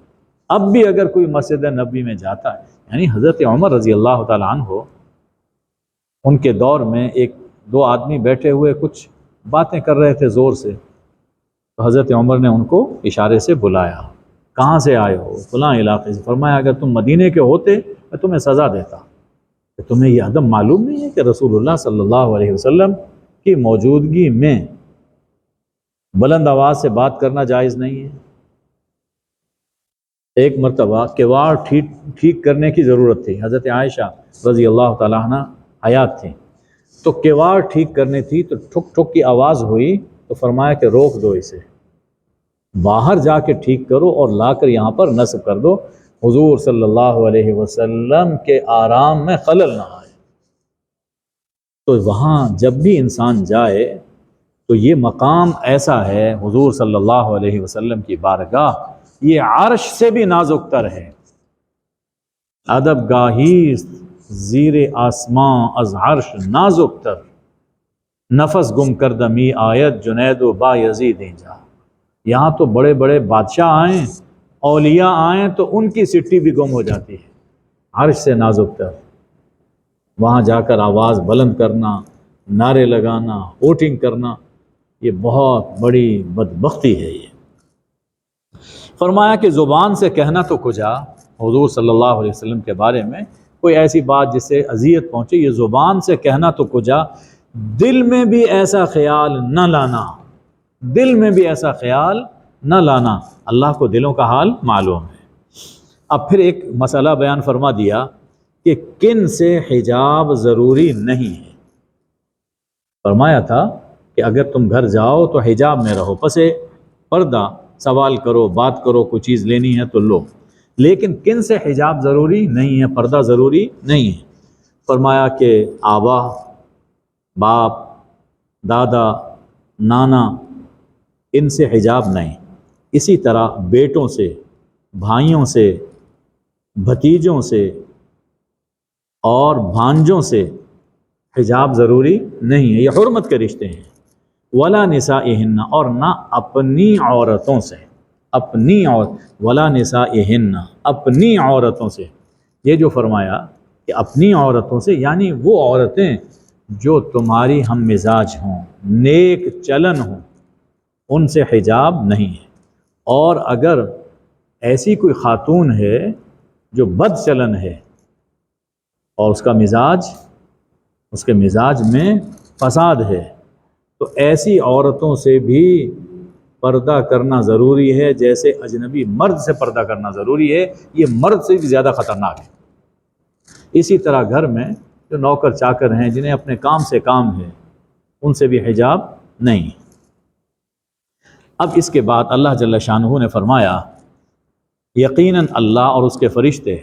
اب بھی اگر کوئی مسجد نبوی میں جاتا ہے، یعنی حضرت عمر رضی اللہ تعالیٰ عنہ، ان کے دور میں ایک دو آدمی بیٹھے ہوئے کچھ باتیں کر رہے تھے زور سے، تو حضرت عمر نے ان کو اشارے سے بلایا، کہاں سے آئے ہو؟ فلاں علاقے سے۔ فرمایا اگر تم مدینے کے ہوتے میں تمہیں سزا دیتا۔ کہ تمہیں یہ ادب معلوم نہیں ہے کہ رسول اللہ صلی اللہ علیہ وسلم کی موجودگی میں بلند آواز سے بات کرنا جائز نہیں ہے؟ ایک مرتبہ کیواڑ ٹھیک کرنے کی ضرورت تھی، حضرت عائشہ رضی اللہ تعالیٰ عنہ حیات تھیں، تو کیواڑ ٹھیک کرنی تھی تو ٹھک ٹھک کی آواز ہوئی، تو فرمایا کہ روک دو اسے، باہر جا کے ٹھیک کرو اور لا کر یہاں پر نصب کر دو، حضور صلی اللہ علیہ وسلم کے آرام میں خلل نہ آئے۔ تو وہاں جب بھی انسان جائے تو یہ مقام ایسا ہے، حضور صلی اللہ علیہ وسلم کی بارگاہ یہ عرش سے بھی نازک تر ہے۔ ادب گاہی زیر آسماں از عرش نازک تر، نفس گم کردمی آیت جنید و با یزید جا۔ یہاں تو بڑے بڑے بادشاہ آئیں، اولیاء آئیں تو ان کی سٹی بھی گم ہو جاتی ہے، عرش سے نازک تر۔ وہاں جا کر آواز بلند کرنا، نعرے لگانا، ووٹنگ کرنا، یہ بہت بڑی بدبختی ہے۔ یہ فرمایا کہ زبان سے کہنا تو کجا، حضور صلی اللہ علیہ وسلم کے بارے میں کوئی ایسی بات جس سے اذیت پہنچے، یہ زبان سے کہنا تو کجا، دل میں بھی ایسا خیال نہ لانا، دل میں بھی ایسا خیال نہ لانا۔ اللہ کو دلوں کا حال معلوم ہے۔ اب پھر ایک مسئلہ بیان فرما دیا کہ کن سے حجاب ضروری نہیں ہے۔ فرمایا تھا کہ اگر تم گھر جاؤ تو حجاب میں رہو، پسے پردہ، سوال کرو، بات کرو، کوئی چیز لینی ہے تو لو، لیکن کن سے حجاب ضروری نہیں ہے، پردہ ضروری نہیں ہے۔ فرمایا کہ آبا، باپ، دادا، نانا، ان سے حجاب نہیں، اسی طرح بیٹوں سے، بھائیوں سے، بھتیجوں سے اور بھانجوں سے حجاب ضروری نہیں ہے، یہ حرمت کے رشتے ہیں۔ ولا نسائہن، اور نہ اپنی عورتوں سے، اپنی ولا نسائہن، اپنی عورتوں سے، یہ جو فرمایا کہ اپنی عورتوں سے، یعنی وہ عورتیں جو تمہاری ہم مزاج ہوں، نیک چلن ہوں، ان سے حجاب نہیں ہے۔ اور اگر ایسی کوئی خاتون ہے جو بد چلن ہے اور اس کے مزاج میں فساد ہے، تو ایسی عورتوں سے بھی پردہ کرنا ضروری ہے، جیسے اجنبی مرد سے پردہ کرنا ضروری ہے۔ یہ مرد سے بھی زیادہ خطرناک ہے۔ اسی طرح گھر میں جو نوکر چاکر ہیں، جنہیں اپنے کام سے کام ہے، ان سے بھی حجاب نہیں۔ اب اس کے بعد اللہ جل شانہ نے فرمایا یقیناً اللہ اور اس کے فرشتے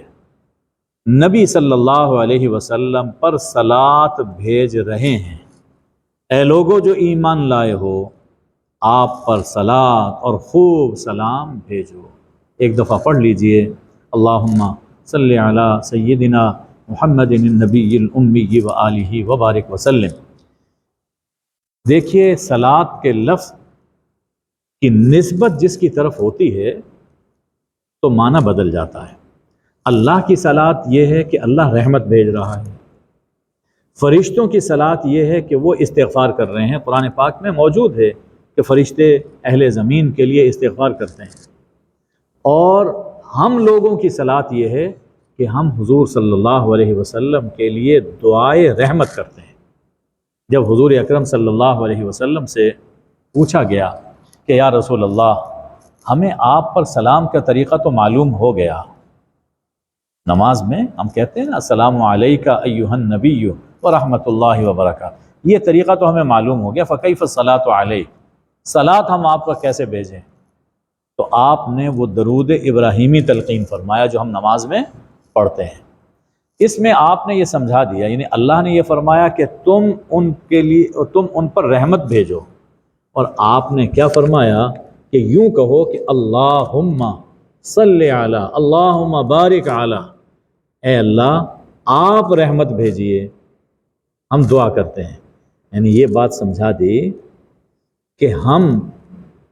نبی صلی اللہ علیہ وسلم پر صلات بھیج رہے ہیں۔ اے لوگو جو ایمان لائے ہو، آپ پر صلات اور خوب سلام بھیجو۔ ایک دفعہ پڑھ لیجئے، اللہم صلی علی سیدنا محمد النبی الامی وآلہ وبارک وسلم۔ دیکھیے صلات کے لفظ کی نسبت جس کی طرف ہوتی ہے تو معنی بدل جاتا ہے۔ اللہ کی صلات یہ ہے کہ اللہ رحمت بھیج رہا ہے، فرشتوں کی صلات یہ ہے کہ وہ استغفار کر رہے ہیں۔ قرآن پاک میں موجود ہے کہ فرشتے اہل زمین کے لیے استغفار کرتے ہیں، اور ہم لوگوں کی صلات یہ ہے کہ ہم حضور صلی اللہ علیہ وسلم کے لیے دعائے رحمت کرتے ہیں۔ جب حضور اکرم صلی اللہ علیہ وسلم سے پوچھا گیا کہ یا رسول اللہ، ہمیں آپ پر سلام کا طریقہ تو معلوم ہو گیا، نماز میں ہم کہتے ہیں نا السلام علیکہ ایہا النبی ورحمۃ اللہ وبرکاتہ، یہ طریقہ تو ہمیں معلوم ہو گیا، فکیف الصلاۃ علیہ، صلاۃ ہم آپ پر کیسے بھیجیں؟ تو آپ نے وہ درود ابراہیمی تلقین فرمایا جو ہم نماز میں پڑھتے ہیں۔ اس میں آپ نے یہ سمجھا دیا، یعنی اللہ نے یہ فرمایا کہ تم ان پر رحمت بھیجو، اور آپ نے کیا فرمایا کہ یوں کہو کہ اللہم صلی علی، اللہم بارک علی، اے اللہ آپ رحمت بھیجئے، ہم دعا کرتے ہیں۔ یعنی یہ بات سمجھا دی کہ ہم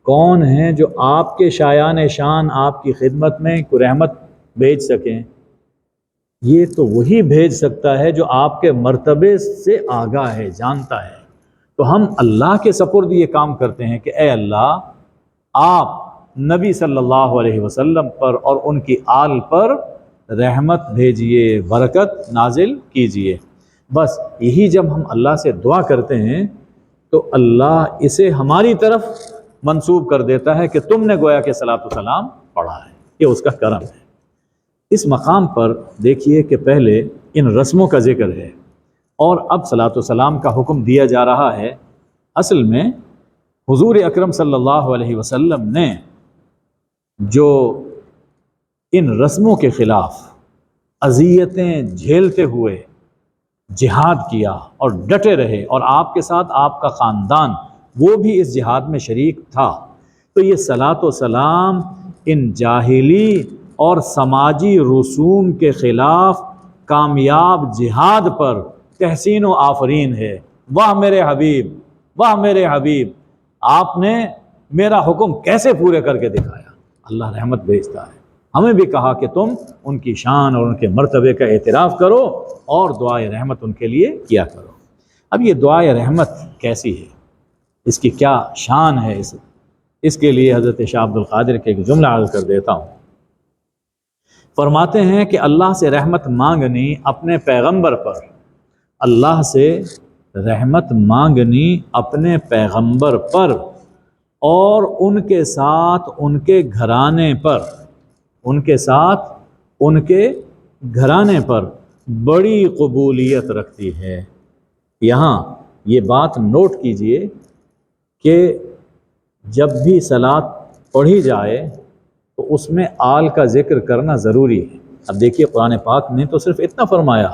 کون ہیں جو آپ کے شایان شان آپ کی خدمت میں کوئی رحمت بھیج سکیں؟ یہ تو وہی بھیج سکتا ہے جو آپ کے مرتبے سے آگاہ ہے، جانتا ہے۔ تو ہم اللہ کے سپرد یہ کام کرتے ہیں کہ اے اللہ آپ نبی صلی اللہ علیہ وسلم پر اور ان کی آل پر رحمت بھیجئے، برکت نازل کیجئے۔ بس یہی جب ہم اللہ سے دعا کرتے ہیں تو اللہ اسے ہماری طرف منسوب کر دیتا ہے کہ تم نے گویا کہ صلاۃ و سلام پڑھا ہے، یہ اس کا کرم ہے۔ اس مقام پر دیکھیے کہ پہلے ان رسموں کا ذکر ہے اور اب صلاۃ و سلام کا حکم دیا جا رہا ہے۔ اصل میں حضور اکرم صلی اللہ علیہ وسلم نے جو ان رسموں کے خلاف اذیتیں جھیلتے ہوئے جہاد کیا اور ڈٹے رہے، اور آپ کے ساتھ آپ کا خاندان وہ بھی اس جہاد میں شریک تھا، تو یہ صلاۃ و سلام ان جاہلی اور سماجی رسوم کے خلاف کامیاب جہاد پر تحسین و آفرین ہے۔ واہ میرے حبیب، واہ میرے حبیب، آپ نے میرا حکم کیسے پورے کر کے دکھایا۔ اللہ رحمت بھیجتا ہے، ہمیں بھی کہا کہ تم ان کی شان اور ان کے مرتبے کا اعتراف کرو اور دعائے رحمت ان کے لیے کیا کرو۔ اب یہ دعائے رحمت کیسی ہے، اس کی کیا شان ہے، اس کے لیے حضرت شاہ عبد القادر کے ایک جملہ عرض کر دیتا ہوں۔ فرماتے ہیں کہ اللہ سے رحمت مانگنی اپنے پیغمبر پر، اللہ سے رحمت مانگنی اپنے پیغمبر پر اور ان کے ساتھ ان کے گھرانے پر، ان کے ساتھ ان کے گھرانے پر بڑی قبولیت رکھتی ہے۔ یہاں یہ بات نوٹ کیجئے کہ جب بھی صلاۃ پڑھی جائے تو اس میں آل کا ذکر کرنا ضروری ہے۔ اب دیکھیے قرآن پاک نے تو صرف اتنا فرمایا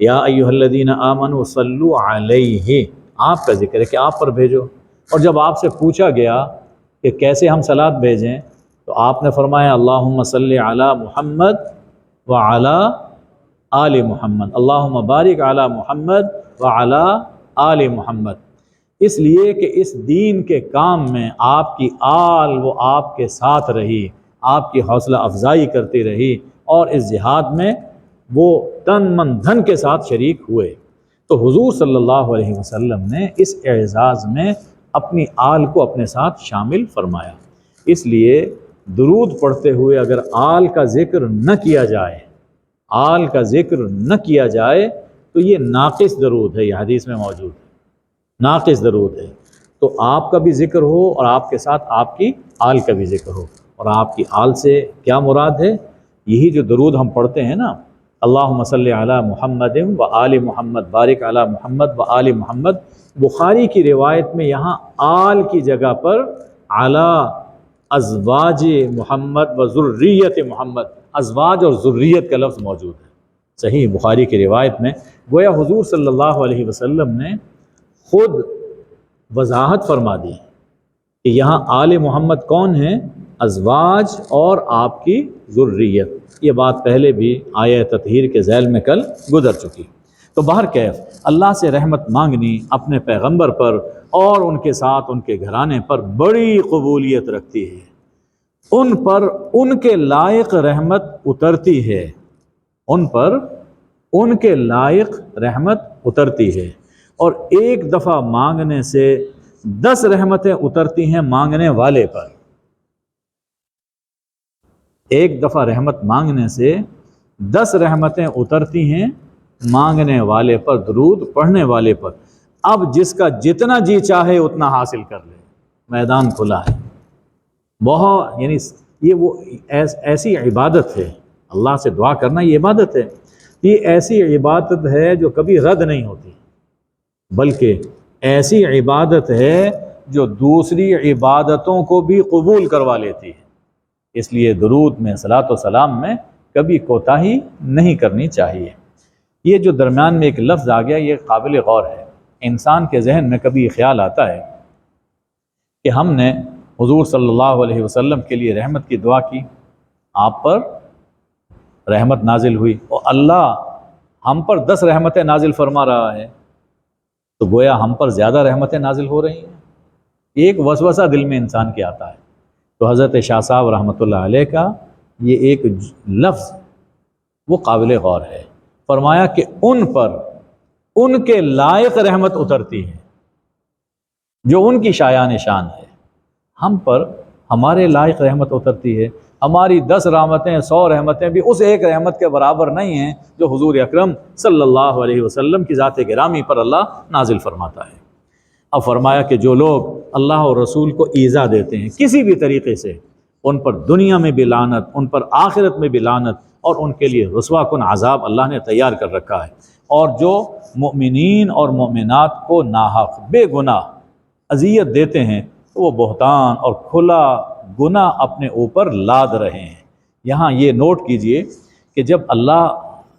یا ایھا الذین آمنوا صلوا علیہ، آپ کا ذکر ہے کہ آپ پر بھیجو، اور جب آپ سے پوچھا گیا کہ کیسے ہم صلاۃ بھیجیں تو آپ نے فرمایا اللہم صلی علی محمد وعلی آل محمد، اللہم بارک علی محمد وعلی آل محمد، اس لیے کہ اس دین کے کام میں آپ کی آل وہ آپ کے ساتھ رہی، آپ کی حوصلہ افزائی کرتی رہی، اور اس جہاد میں وہ تن من دھن کے ساتھ شریک ہوئے۔ تو حضور صلی اللہ علیہ وسلم نے اس اعزاز میں اپنی آل کو اپنے ساتھ شامل فرمایا۔ اس لیے درود پڑھتے ہوئے اگر آل کا ذکر نہ کیا جائے، آل کا ذکر نہ کیا جائے تو یہ ناقص درود ہے، یہ حدیث میں موجود ہے، ناقص درود ہے۔ تو آپ کا بھی ذکر ہو اور آپ کے ساتھ آپ کی آل کا بھی ذکر ہو۔ اور آپ کی آل سے کیا مراد ہے؟ یہی جو درود ہم پڑھتے ہیں نا، اللہم صلی علی محمد و آل محمد بارک علی محمد و آل محمد، بخاری کی روایت میں یہاں آل کی جگہ پر علی ازواج محمد و ذریت محمد، ازواج اور ذریت کا لفظ موجود ہے صحیح بخاری کی روایت میں۔ گویا حضور صلی اللہ علیہ وسلم نے خود وضاحت فرما دی کہ یہاں آل محمد کون ہیں؟ ازواج اور آپ کی ذریت۔ یہ بات پہلے بھی آیہ تطہیر کے ذیل میں کل گزر چکی۔ تو بہرکیف اللہ سے رحمت مانگنی اپنے پیغمبر پر اور ان کے ساتھ ان کے گھرانے پر بڑی قبولیت رکھتی ہے، ان پر ان کے لائق رحمت اترتی ہے، ان پر ان کے لائق رحمت اترتی ہے، اور ایک دفعہ مانگنے سے 10 رحمتیں اترتی ہیں مانگنے والے پر۔ ایک دفعہ رحمت مانگنے سے 10 رحمتیں اترتی ہیں مانگنے والے پر، درود پڑھنے والے پر۔ اب جس کا جتنا جی چاہے اتنا حاصل کر لے، میدان کھلا ہے۔ بہت یعنی یہ وہ ایسی عبادت ہے، اللہ سے دعا کرنا یہ عبادت ہے، یہ ایسی عبادت ہے جو کبھی رد نہیں ہوتی، بلکہ ایسی عبادت ہے جو دوسری عبادتوں کو بھی قبول کروا لیتی ہے۔ اس لیے درود میں صلاۃ و سلام میں کبھی کوتاہی نہیں کرنی چاہیے۔ یہ جو درمیان میں ایک لفظ آ گیا یہ قابل غور ہے۔ انسان کے ذہن میں کبھی خیال آتا ہے کہ ہم نے حضور صلی اللہ علیہ وسلم کے لیے رحمت کی دعا کی، آپ پر رحمت نازل ہوئی، اور اللہ ہم پر 10 رحمتیں نازل فرما رہا ہے، تو گویا ہم پر زیادہ رحمتیں نازل ہو رہی ہیں۔ ایک وسوسہ دل میں انسان کے آتا ہے۔ تو حضرت شاہ صاحب رحمۃ اللہ علیہ کا یہ ایک لفظ وہ قابل غور ہے۔ فرمایا کہ ان پر ان کے لائق رحمت اترتی ہے جو ان کی شایان شان ہے، ہم پر ہمارے لائق رحمت اترتی ہے۔ ہماری 10 رحمتیں 100 رحمتیں بھی اس ایک رحمت کے برابر نہیں ہیں جو حضور اکرم صلی اللہ علیہ وسلم کی ذات گرامی پر اللہ نازل فرماتا ہے۔ اب فرمایا کہ جو لوگ اللہ اور رسول کو ایذا دیتے ہیں کسی بھی طریقے سے، ان پر دنیا میں بھی لعنت، ان پر آخرت میں بھی لعنت، اور ان کے لیے رسوا کن عذاب اللہ نے تیار کر رکھا ہے۔ اور جو مؤمنین اور مومنات کو ناحق بے گناہ اذیت دیتے ہیں تو وہ بہتان اور کھلا گناہ اپنے اوپر لاد رہے ہیں۔ یہاں یہ نوٹ کیجئے کہ جب اللہ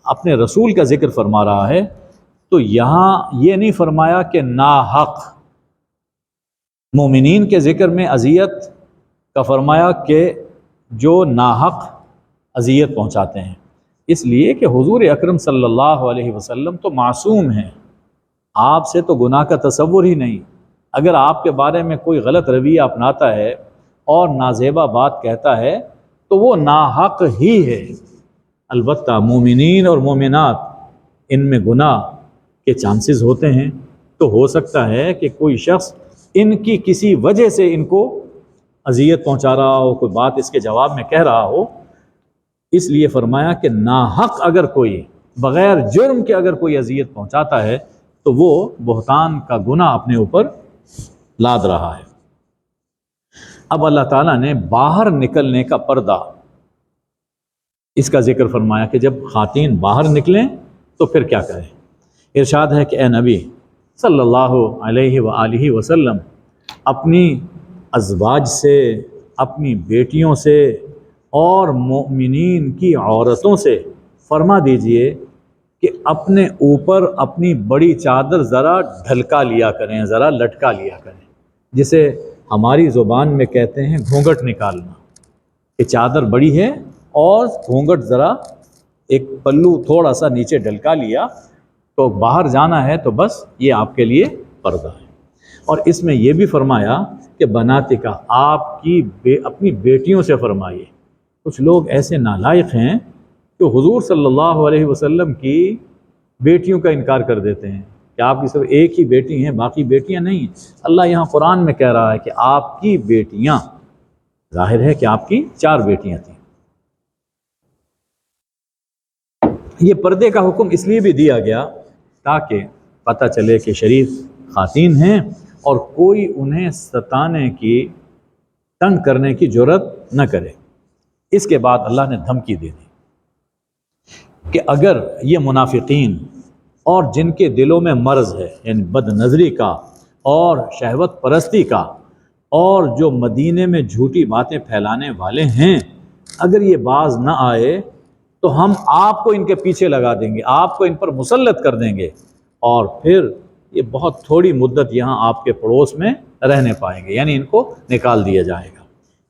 اپنے رسول کا ذکر فرما رہا ہے تو یہاں یہ نہیں فرمایا کہ ناحق، مومنین کے ذکر میں اذیت کا فرمایا کہ جو ناحق اذیت پہنچاتے ہیں، اس لیے کہ حضور اکرم صلی اللہ علیہ وسلم تو معصوم ہیں، آپ سے تو گناہ کا تصور ہی نہیں۔ اگر آپ کے بارے میں کوئی غلط رویہ اپناتا ہے اور نازیبا بات کہتا ہے تو وہ ناحق ہی ہے۔ البتہ مومنین اور مومنات ان میں گناہ کے چانسز ہوتے ہیں، تو ہو سکتا ہے کہ کوئی شخص ان کی کسی وجہ سے ان کو اذیت پہنچا رہا ہو، کوئی بات اس کے جواب میں کہہ رہا ہو، اس لیے فرمایا کہ ناحق اگر کوئی بغیر جرم کے اگر کوئی اذیت پہنچاتا ہے تو وہ بہتان کا گناہ اپنے اوپر لاد رہا ہے۔ اب اللہ تعالیٰ نے باہر نکلنے کا پردہ اس کا ذکر فرمایا کہ جب خواتین باہر نکلیں تو پھر کیا کریں۔ ارشاد ہے کہ اے نبی صلی اللہ علیہ وآلہ وسلم اپنی ازواج سے، اپنی بیٹیوں سے اور مومنین کی عورتوں سے فرما دیجئے کہ اپنے اوپر اپنی بڑی چادر ذرا ڈھلکا لیا کریں، ذرا لٹکا لیا کریں، جسے ہماری زبان میں کہتے ہیں گھونگھٹ نکالنا، کہ چادر بڑی ہے اور گھونگھٹ ذرا ایک پلو تھوڑا سا نیچے ڈلکا لیا تو باہر جانا ہے تو بس یہ آپ کے لیے پردہ ہے۔ اور اس میں یہ بھی فرمایا کہ بناتے کا آپ کی اپنی بیٹیوں سے فرمائیے۔ کچھ لوگ ایسے نالائق ہیں کہ حضور صلی اللہ علیہ وسلم کی بیٹیوں کا انکار کر دیتے ہیں کہ آپ کی صرف ایک ہی بیٹی ہیں، باقی بیٹیاں نہیں ہیں۔ اللہ یہاں قرآن میں کہہ رہا ہے کہ آپ کی بیٹیاں، ظاہر ہے کہ آپ کی 4 بیٹیاں تھیں۔ یہ پردے کا حکم اس لیے بھی دیا گیا تاکہ پتہ چلے کہ شریف خواتین ہیں اور کوئی انہیں ستانے کی، تنگ کرنے کی جرات نہ کرے۔ اس کے بعد اللہ نے دھمکی دے دی کہ اگر یہ منافقین اور جن کے دلوں میں مرض ہے، یعنی بد نظری کا اور شہوت پرستی کا، اور جو مدینے میں جھوٹی باتیں پھیلانے والے ہیں، اگر یہ باز نہ آئے تو ہم آپ کو ان کے پیچھے لگا دیں گے، آپ کو ان پر مسلط کر دیں گے، اور پھر یہ بہت تھوڑی مدت یہاں آپ کے پڑوس میں رہنے پائیں گے، یعنی ان کو نکال دیا جائے گا۔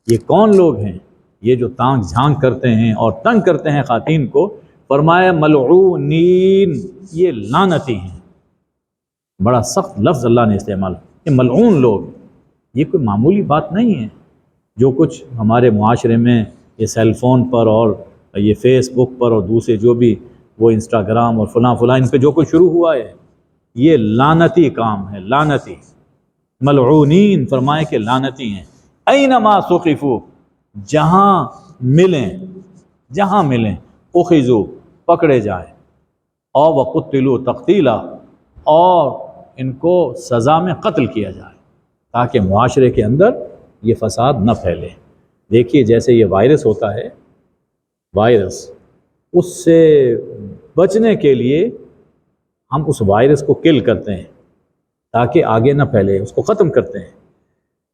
یہ کون لوگ ہیں؟ یہ جو تانگ جھانک کرتے ہیں اور تنگ کرتے ہیں خواتین کو، فرمایا ملعونین، یہ لعنتی ہیں۔ بڑا سخت لفظ اللہ نے استعمال، یہ ملعون لوگ، یہ کوئی معمولی بات نہیں ہے۔ جو کچھ ہمارے معاشرے میں یہ سیل فون پر اور یہ فیس بک پر اور دوسرے جو بھی وہ انسٹاگرام اور فلاں ان پہ جو کچھ شروع ہوا ہے، یہ لعنتی کام ہے، لعنتی۔ ملعونین فرمائے کہ لعنتی ہیں۔ اینما ثقفوا، جہاں ملیں اخذوا، پکڑے جائیں، اور وقتلوا تقتیلا، اور ان کو سزا میں قتل کیا جائے، تاکہ معاشرے کے اندر یہ فساد نہ پھیلے۔ دیکھیے جیسے یہ وائرس ہوتا ہے، وائرس، اس سے بچنے کے لیے ہم اس وائرس کو کل کرتے ہیں تاکہ آگے نہ پھیلے، اس کو ختم کرتے ہیں۔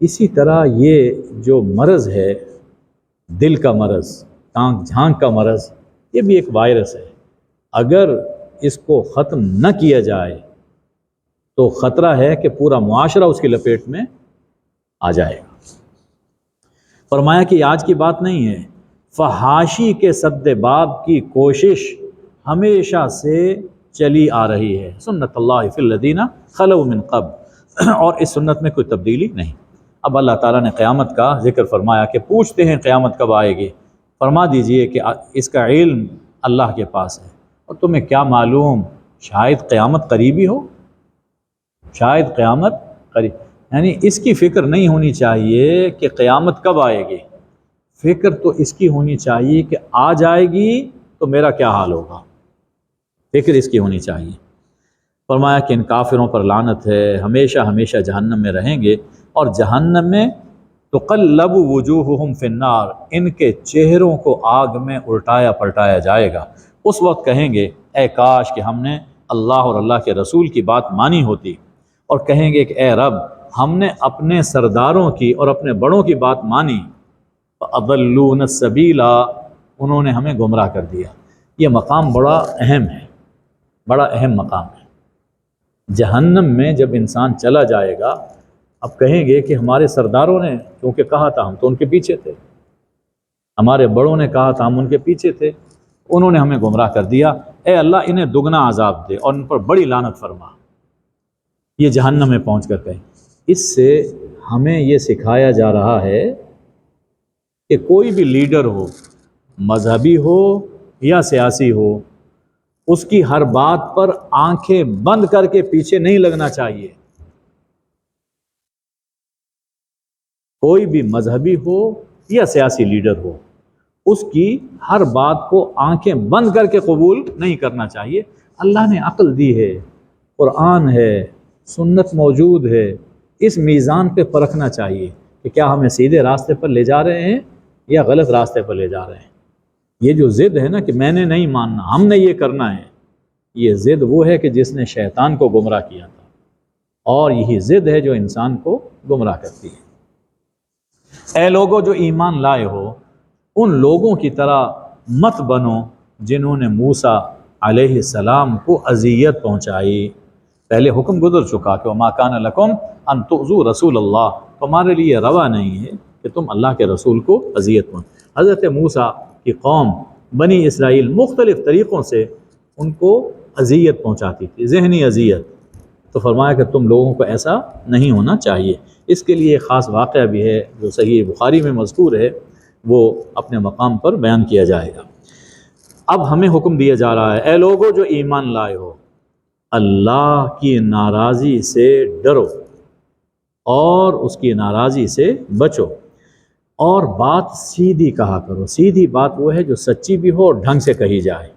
اسی طرح یہ جو مرض ہے، دل کا مرض، تانگ جھانک کا مرض، یہ بھی ایک وائرس ہے۔ اگر اس کو ختم نہ کیا جائے تو خطرہ ہے کہ پورا معاشرہ اس کی لپیٹ میں آ جائے گا۔ فرمایا کہ آج کی بات نہیں ہے، فحاشی کے سد باب کی کوشش ہمیشہ سے چلی آ رہی ہے، سنت اللہ فی الذین خلو من قبل، اور اس سنت میں کوئی تبدیلی نہیں۔ اب اللہ تعالیٰ نے قیامت کا ذکر فرمایا کہ پوچھتے ہیں قیامت کب آئے گی، فرما دیجئے کہ اس کا علم اللہ کے پاس ہے، اور تمہیں کیا معلوم، شاید قیامت قریبی ہو، شاید قیامت قریب، یعنی اس کی فکر نہیں ہونی چاہیے کہ قیامت کب آئے گی، فکر تو اس کی ہونی چاہیے کہ آ جائے گی تو میرا کیا حال ہوگا، فکر اس کی ہونی چاہیے۔ فرمایا کہ ان کافروں پر لعنت ہے، ہمیشہ ہمیشہ جہنم میں رہیں گے، اور جہنم میں تقلب وجوہہم فی النار، ان کے چہروں کو آگ میں الٹایا پلٹایا جائے گا۔ اس وقت کہیں گے اے کاش کہ ہم نے اللہ اور اللہ کے رسول کی بات مانی ہوتی، اور کہیں گے کہ اے رب ہم نے اپنے سرداروں کی اور اپنے بڑوں کی بات مانی، فَأَضَلُّونَ السَّبِيلَ، انہوں نے ہمیں گمراہ کر دیا۔ یہ مقام بڑا اہم ہے، بڑا اہم مقام ہے۔ جہنم میں جب انسان چلا جائے گا، اب کہیں گے کہ ہمارے سرداروں نے کیونکہ کہا تھا، ہم تو ان کے پیچھے تھے، ہمارے بڑوں نے کہا تھا، ہم ان کے پیچھے تھے، انہوں نے ہمیں گمراہ کر دیا، اے اللہ انہیں دگنا عذاب دے اور ان پر بڑی لعنت فرما۔ یہ جہنم میں پہنچ کر کہیں۔ اس سے ہمیں یہ سکھایا جا رہا ہے کہ کوئی بھی لیڈر ہو، مذہبی ہو یا سیاسی ہو، اس کی ہر بات پر آنکھیں بند کر کے پیچھے نہیں لگنا چاہیے۔ کوئی بھی مذہبی ہو یا سیاسی لیڈر ہو، اس کی ہر بات کو آنکھیں بند کر کے قبول نہیں کرنا چاہیے۔ اللہ نے عقل دی ہے، قرآن ہے، سنت موجود ہے، اس میزان پہ پرکھنا چاہیے کہ کیا ہمیں سیدھے راستے پر لے جا رہے ہیں یا غلط راستے پر لے جا رہے ہیں۔ یہ جو ضد ہے نا کہ میں نے نہیں ماننا، ہم نے یہ کرنا ہے، یہ ضد وہ ہے کہ جس نے شیطان کو گمراہ کیا تھا، اور یہی ضد ہے جو انسان کو گمراہ کرتی ہے۔ اے لوگوں جو ایمان لائے ہو، ان لوگوں کی طرح مت بنو جنہوں نے موسیٰ علیہ السلام کو اذیت پہنچائی۔ پہلے حکم گزر چکا کہ وَمَا كَانَ لَكُمْ أَن تُؤْذُوا رَسُولَ اللَّهِ، تمہارے لیے روا نہیں ہے کہ تم اللہ کے رسول کو اذیت پہنچاؤ۔ حضرت موسیٰ کی قوم بنی اسرائیل مختلف طریقوں سے ان کو اذیت پہنچاتی تھی، ذہنی اذیت. تو فرمایا کہ تم لوگوں کو ایسا نہیں ہونا چاہیے. اس کے لیے ایک خاص واقعہ بھی ہے جو صحیح بخاری میں مذکور ہے، وہ اپنے مقام پر بیان کیا جائے گا. اب ہمیں حکم دیا جا رہا ہے، اے لوگو جو ایمان لائے ہو، اللہ کی ناراضی سے ڈرو اور اس کی ناراضی سے بچو، اور بات سیدھی کہا کرو. سیدھی بات وہ ہے جو سچی بھی ہو اور ڈھنگ سے کہی جائے.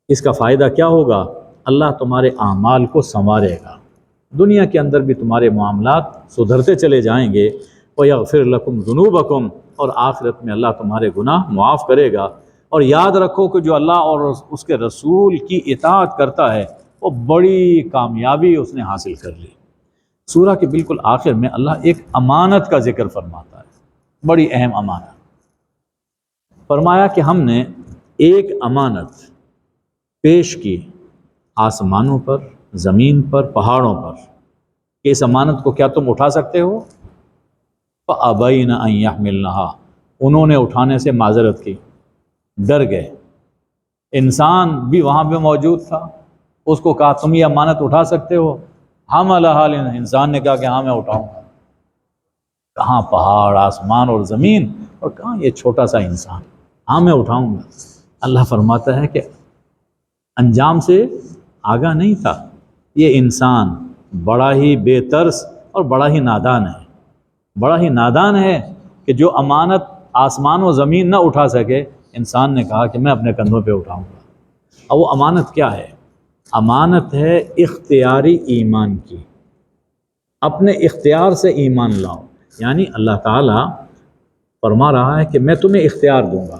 اس کا فائدہ کیا ہوگا؟ اللہ تمہارے اعمال کو سنوارے گا، دنیا کے اندر بھی تمہارے معاملات سدھرتے چلے جائیں گے. وَيَغْفِرْ لَكُمْ ذُنُوبَكُمْ، اور آخرت میں اللہ تمہارے گناہ معاف کرے گا. اور یاد رکھو کہ جو اللہ اور اس کے رسول کی اطاعت کرتا ہے وہ بڑی کامیابی اس نے حاصل کر لی. سورہ کے بالکل آخر میں اللہ ایک امانت کا ذکر فرماتا ہے، بڑی اہم امانت. فرمایا کہ ہم نے ایک امانت پیش کی آسمانوں پر، زمین پر، پہاڑوں پر، کہ اس امانت کو کیا تم اٹھا سکتے ہو؟ فَأَبَيْنَ أَن يَحْمِلْنَهَا، انہوں نے اٹھانے سے معذرت کی، ڈر گئے. انسان بھی وہاں پہ موجود تھا، اس کو کہا تم یہ امانت اٹھا سکتے ہو؟ حَمَلَهَا، انسان نے کہا کہ ہاں میں اٹھاؤں گا. کہاں پہاڑ، آسمان اور زمین، اور کہاں یہ چھوٹا سا انسان، ہاں میں اٹھاؤں گا. اللہ فرماتا ہے کہ انجام سے آگاہ نہیں تھا. یہ انسان بڑا ہی بے ترس اور بڑا ہی نادان ہے. بڑا ہی نادان ہے کہ جو امانت آسمان و زمین نہ اٹھا سکے، انسان نے کہا کہ میں اپنے کندھوں پہ اٹھاؤں گا. اور وہ امانت کیا ہے؟ امانت ہے اختیاری ایمان کی. اپنے اختیار سے ایمان لاؤ. یعنی اللہ تعالیٰ فرما رہا ہے کہ میں تمہیں اختیار دوں گا،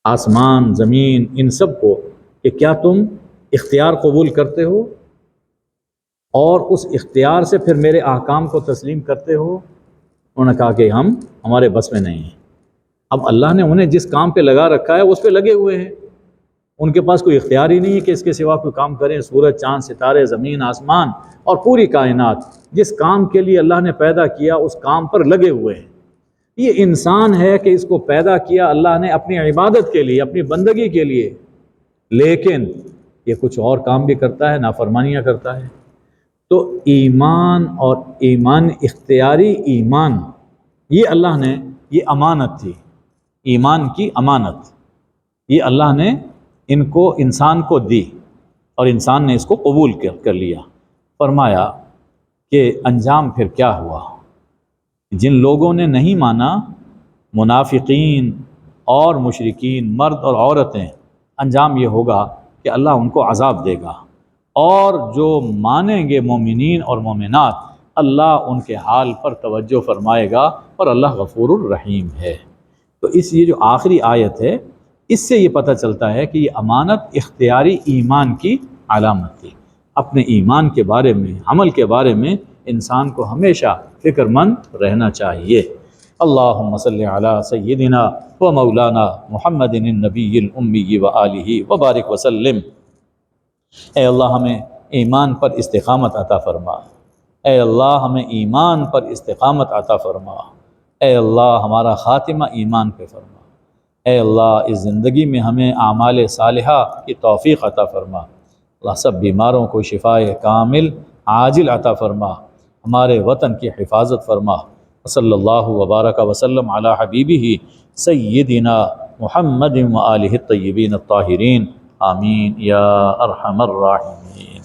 آسمان زمین ان سب کو، کہ کیا تم اختیار قبول کرتے ہو اور اس اختیار سے پھر میرے احکام کو تسلیم کرتے ہو؟ انہوں نے کہا کہ ہمارے بس میں نہیں ہیں. اب اللہ نے انہیں جس کام پہ لگا رکھا ہے اس پہ لگے ہوئے ہیں، ان کے پاس کوئی اختیار ہی نہیں ہے کہ اس کے سوا کوئی کام کریں. سورج، چاند، ستارے، زمین، آسمان اور پوری کائنات جس کام کے لیے اللہ نے پیدا کیا اس کام پر لگے ہوئے ہیں. یہ انسان ہے کہ اس کو پیدا کیا اللہ نے اپنی عبادت کے لیے، اپنی بندگی کے لیے، لیکن یہ کچھ اور کام بھی کرتا ہے، نافرمانیاں کرتا ہے. تو ایمان اور ایمان اختیاری ایمان، یہ اللہ نے، یہ امانت تھی، ایمان کی امانت یہ اللہ نے ان کو انسان کو دی اور انسان نے اس کو قبول کر لیا. فرمایا کہ انجام پھر کیا ہوا؟ جن لوگوں نے نہیں مانا، منافقین اور مشرکین، مرد اور عورتیں، انجام یہ ہوگا کہ اللہ ان کو عذاب دے گا. اور جو مانیں گے مومنین اور مومنات، اللہ ان کے حال پر توجہ فرمائے گا، اور اللہ غفور الرحیم ہے. تو یہ جو آخری آیت ہے، اس سے یہ پتہ چلتا ہے کہ یہ امانت اختیاری ایمان کی علامت تھی. اپنے ایمان کے بارے میں، عمل کے بارے میں انسان کو ہمیشہ فکر مند رہنا چاہیے. اللہم صلی علی سیدنا و مولانا محمد النبی الامی و آلہ وبارک وسلم. اے اللہ ہمیں ایمان پر استقامت عطا فرما. اے اللہ ہمیں ایمان پر استقامت عطا فرما. اے اللہ ہمارا خاتمہ ایمان پہ فرما. اے اللہ اس زندگی میں ہمیں اعمال صالحہ کی توفیق عطا فرما. اللہ سب بیماروں کو شفائے کامل عاجل عطا فرما. ہمارے وطن کی حفاظت فرما. صلی اللہ وبارک وسلم علی حبیبہ سیدنا محمد و آلہ الطیبین الطاہرین. آمین یا ارحم الراحمین.